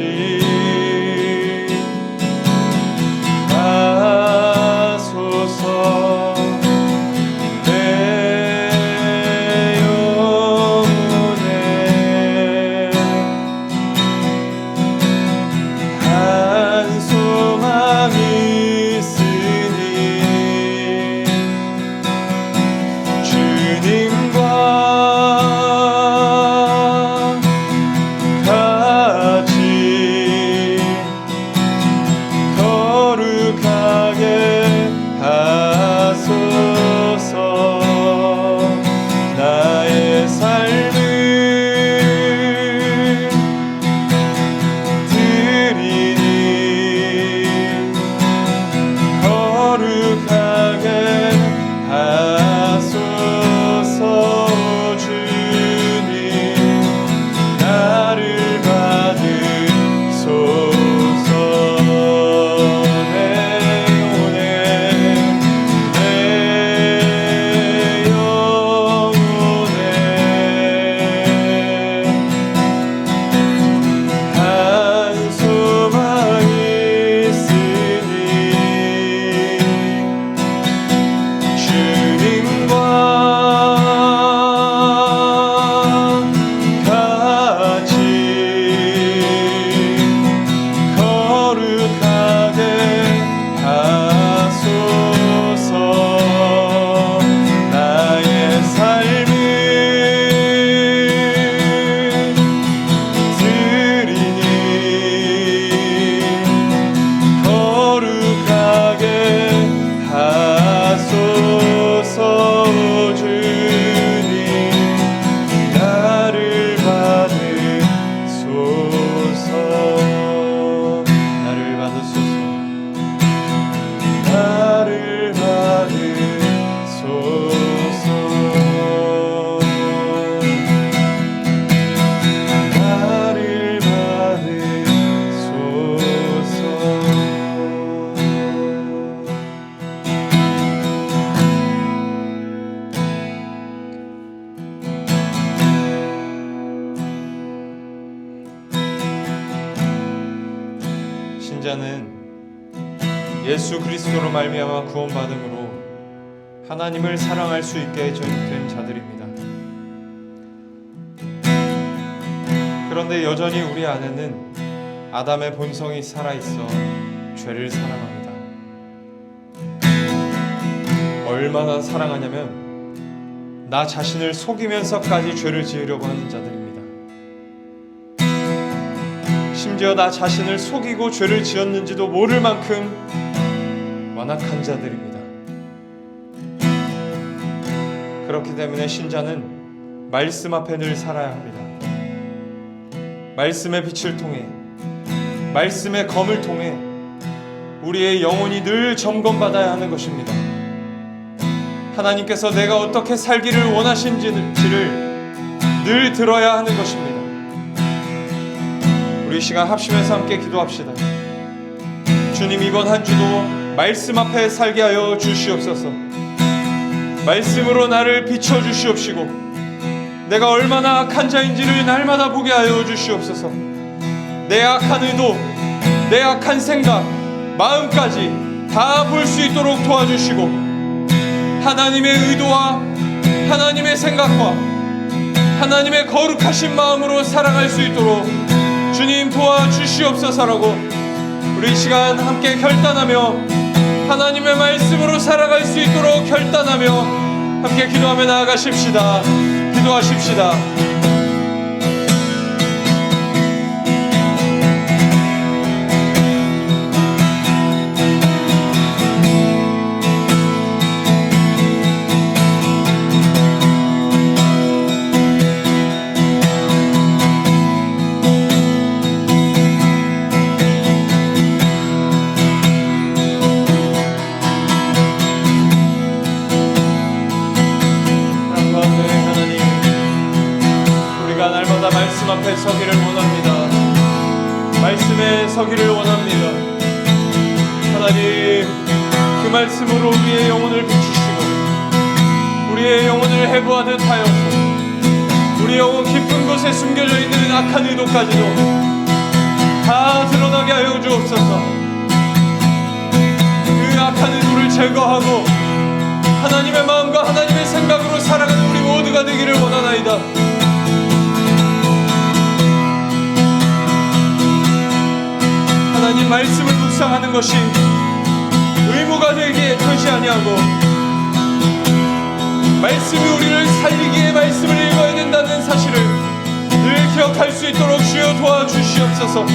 신자는 예수 그리스도로 말미암아 구원받음으로 하나님을 사랑할 수 있게 된 자들입니다. 그런데 여전히 우리 안에는 아담의 본성이 살아있어 죄를 사랑합니다. 얼마나 사랑하냐면 나 자신을 속이면서까지 죄를 지으려고 하는 자들입니다. 심지어 나 자신을 속이고 죄를 지었는지도 모를 만큼 완악한 자들입니다. 그렇기 때문에 신자는 말씀 앞에 늘 살아야 합니다. 말씀의 빛을 통해, 말씀의 검을 통해 우리의 영혼이 늘 점검받아야 하는 것입니다. 하나님께서 내가 어떻게 살기를 원하신지를 늘 들어야 하는 것입니다. 우리 시간 합심해서 함께 기도합시다. 주님, 이번 한 주도 말씀 앞에 살게 하여 주시옵소서. 말씀으로 나를 비춰주시옵시고 내가 얼마나 악한 자인지를 날마다 보게 하여 주시옵소서. 내 악한 의도, 내 악한 생각, 마음까지 다 볼 수 있도록 도와주시고 하나님의 의도와 하나님의 생각과 하나님의 거룩하신 마음으로 살아갈 수 있도록 주님 도와주시옵소서라고 우리 이 시간 함께 결단하며 하나님의 말씀으로 살아갈 수 있도록 결단하며 함께 기도하며 나아가십시다. 기도하십시다. 말씀 앞에 서기를 원합니다. 말씀에 서기를 원합니다. 하나님, 그 말씀으로 우리의 영혼을 비추시고 우리의 영혼을 해부하듯 하여서 우리 영혼 깊은 곳에 숨겨져 있는 악한 의도까지도 다 드러나게 하여 주옵소서. 그 악한 의도를 제거하고 하나님의 마음과 하나님의 생각으로 살아가는 우리 모두가 되기를 원하나이다. 하나님, 말씀을 묵상하는 것이 의무가 되기에 것이 아니하고 말씀이 우리를 살리기에 말씀을 읽어야 된다는 사실을 늘 기억할 수 있도록 주여 도와주시옵소서.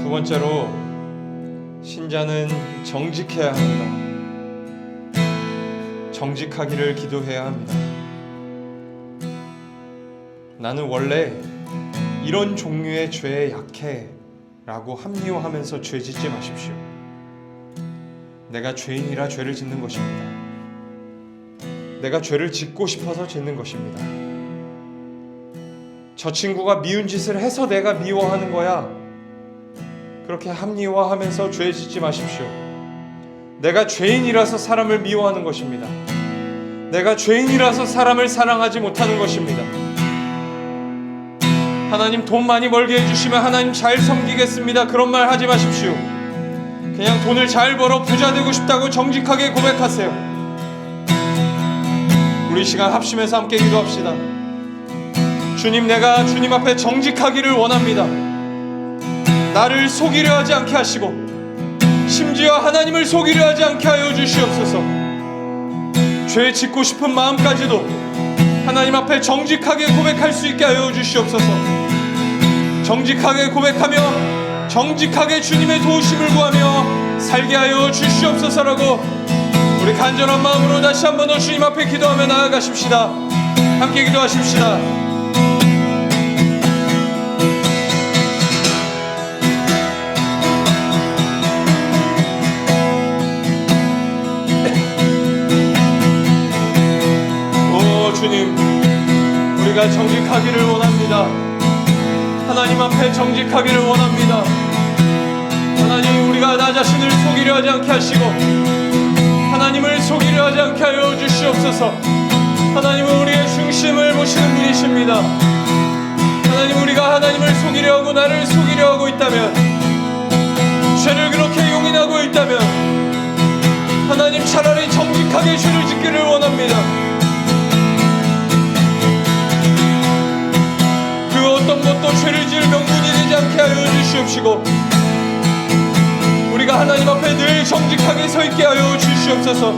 두 번째로, 신자는 정직해야 합니다. 정직하기를 기도해야 합니다. 나는 원래 이런 종류의 죄에 약해 라고 합리화하면서 죄 짓지 마십시오. 내가 죄인이라 죄를 짓는 것입니다. 내가 죄를 짓고 싶어서 짓는 것입니다. 저 친구가 미운 짓을 해서 내가 미워하는 거야. 그렇게 합리화하면서 죄 짓지 마십시오. 내가 죄인이라서 사람을 미워하는 것입니다. 내가 죄인이라서 사람을 사랑하지 못하는 것입니다. 하나님, 돈 많이 벌게 해주시면 하나님 잘 섬기겠습니다. 그런 말 하지 마십시오. 그냥 돈을 잘 벌어 부자 되고 싶다고 정직하게 고백하세요. 우리 시간 합심해서 함께 기도합시다. 주님, 내가 주님 앞에 정직하기를 원합니다. 나를 속이려 하지 않게 하시고 심지어 하나님을 속이려 하지 않게 하여 주시옵소서. 죄 짓고 싶은 마음까지도 하나님 앞에 정직하게 고백할 수 있게 하여 주시옵소서. 정직하게 고백하며 정직하게 주님의 도우심을 구하며 살게 하여 주시옵소서라고 우리 간절한 마음으로 다시 한 번 더 주님 앞에 기도하며 나아가십시다. 함께 기도하십시다. 우리가 정직하기를 원합니다. 하나님 앞에 정직하기를 원합니다. 하나님, 우리가 나 자신을 속이려 하지 않게 하시고 하나님을 속이려 하지 않게 하여 주시옵소서. 하나님은 우리의 중심을 보시는 분이십니다. 하나님, 우리가 하나님을 속이려 하고 나를 속이려 하고 있다면, 죄를 그렇게 용인하고 있다면, 하나님 차라리 정직하게 죄를 짓기를 원합니다. 그 어떤 것도 죄를 지을 명분이 되지 않게 하여 주시옵시고, 우리가 하나님 앞에 늘 정직하게 서 있게 하여 주시옵소서.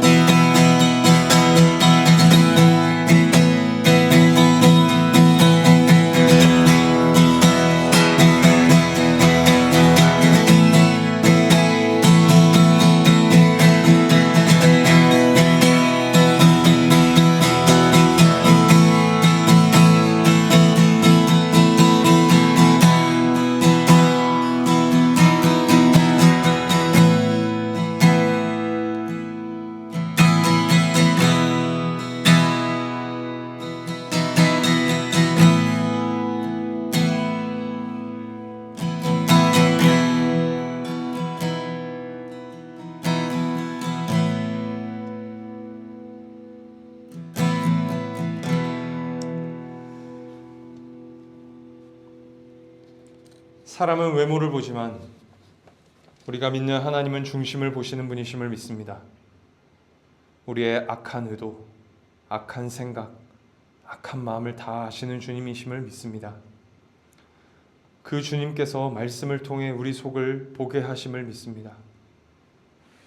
사람은 외모를 보지만 우리가 믿는 하나님은 중심을 보시는 분이심을 믿습니다. 우리의 악한 의도, 악한 생각, 악한 마음을 다 아시는 주님이심을 믿습니다. 그 주님께서 말씀을 통해 우리 속을 보게 하심을 믿습니다.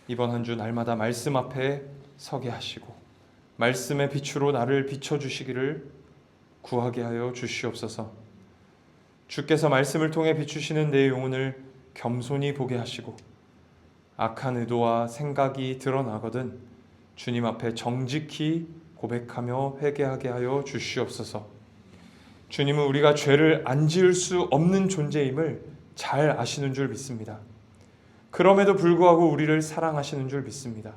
이번 한 주 날마다 말씀 앞에 서게 하시고 말씀의 빛으로 나를 비춰주시기를 구하게 하여 주시옵소서. 주께서 말씀을 통해 비추시는 내 영혼을 겸손히 보게 하시고 악한 의도와 생각이 드러나거든 주님 앞에 정직히 고백하며 회개하게 하여 주시옵소서. 주님은 우리가 죄를 안 지을 수 없는 존재임을 잘 아시는 줄 믿습니다. 그럼에도 불구하고 우리를 사랑하시는 줄 믿습니다.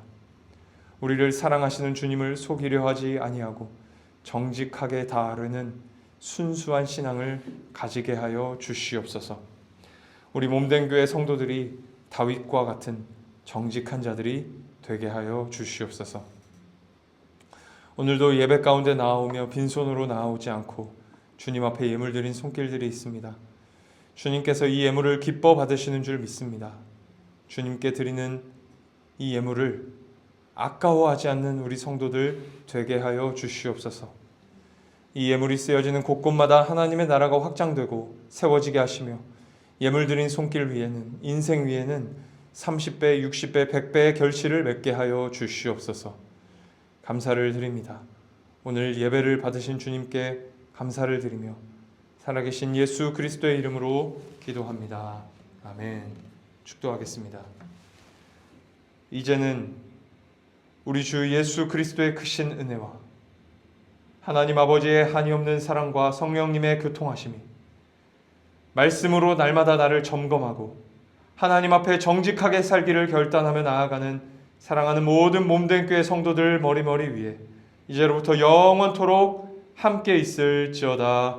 우리를 사랑하시는 주님을 속이려 하지 아니하고 정직하게 다하려는 순수한 신앙을 가지게 하여 주시옵소서. 우리 몸된 교회 성도들이 다윗과 같은 정직한 자들이 되게 하여 주시옵소서. 오늘도 예배 가운데 나아오며 빈손으로 나아오지 않고 주님 앞에 예물 드린 손길들이 있습니다. 주님께서 이 예물을 기뻐 받으시는 줄 믿습니다. 주님께 드리는 이 예물을 아까워하지 않는 우리 성도들 되게 하여 주시옵소서. 이 예물이 쓰여지는 곳곳마다 하나님의 나라가 확장되고 세워지게 하시며 예물 드린 손길 위에는, 인생 위에는 30배, 60배, 100배의 결실을 맺게 하여 주시옵소서. 감사를 드립니다. 오늘 예배를 받으신 주님께 감사를 드리며 살아계신 예수 그리스도의 이름으로 기도합니다. 아멘. 축도하겠습니다. 이제는 우리 주 예수 그리스도의 크신 은혜와 하나님 아버지의 한이 없는 사랑과 성령님의 교통하심이 말씀으로 날마다 나를 점검하고 하나님 앞에 정직하게 살기를 결단하며 나아가는 사랑하는 모든 몸된 교회 성도들 머리머리 위에 이제로부터 영원토록 함께 있을지어다.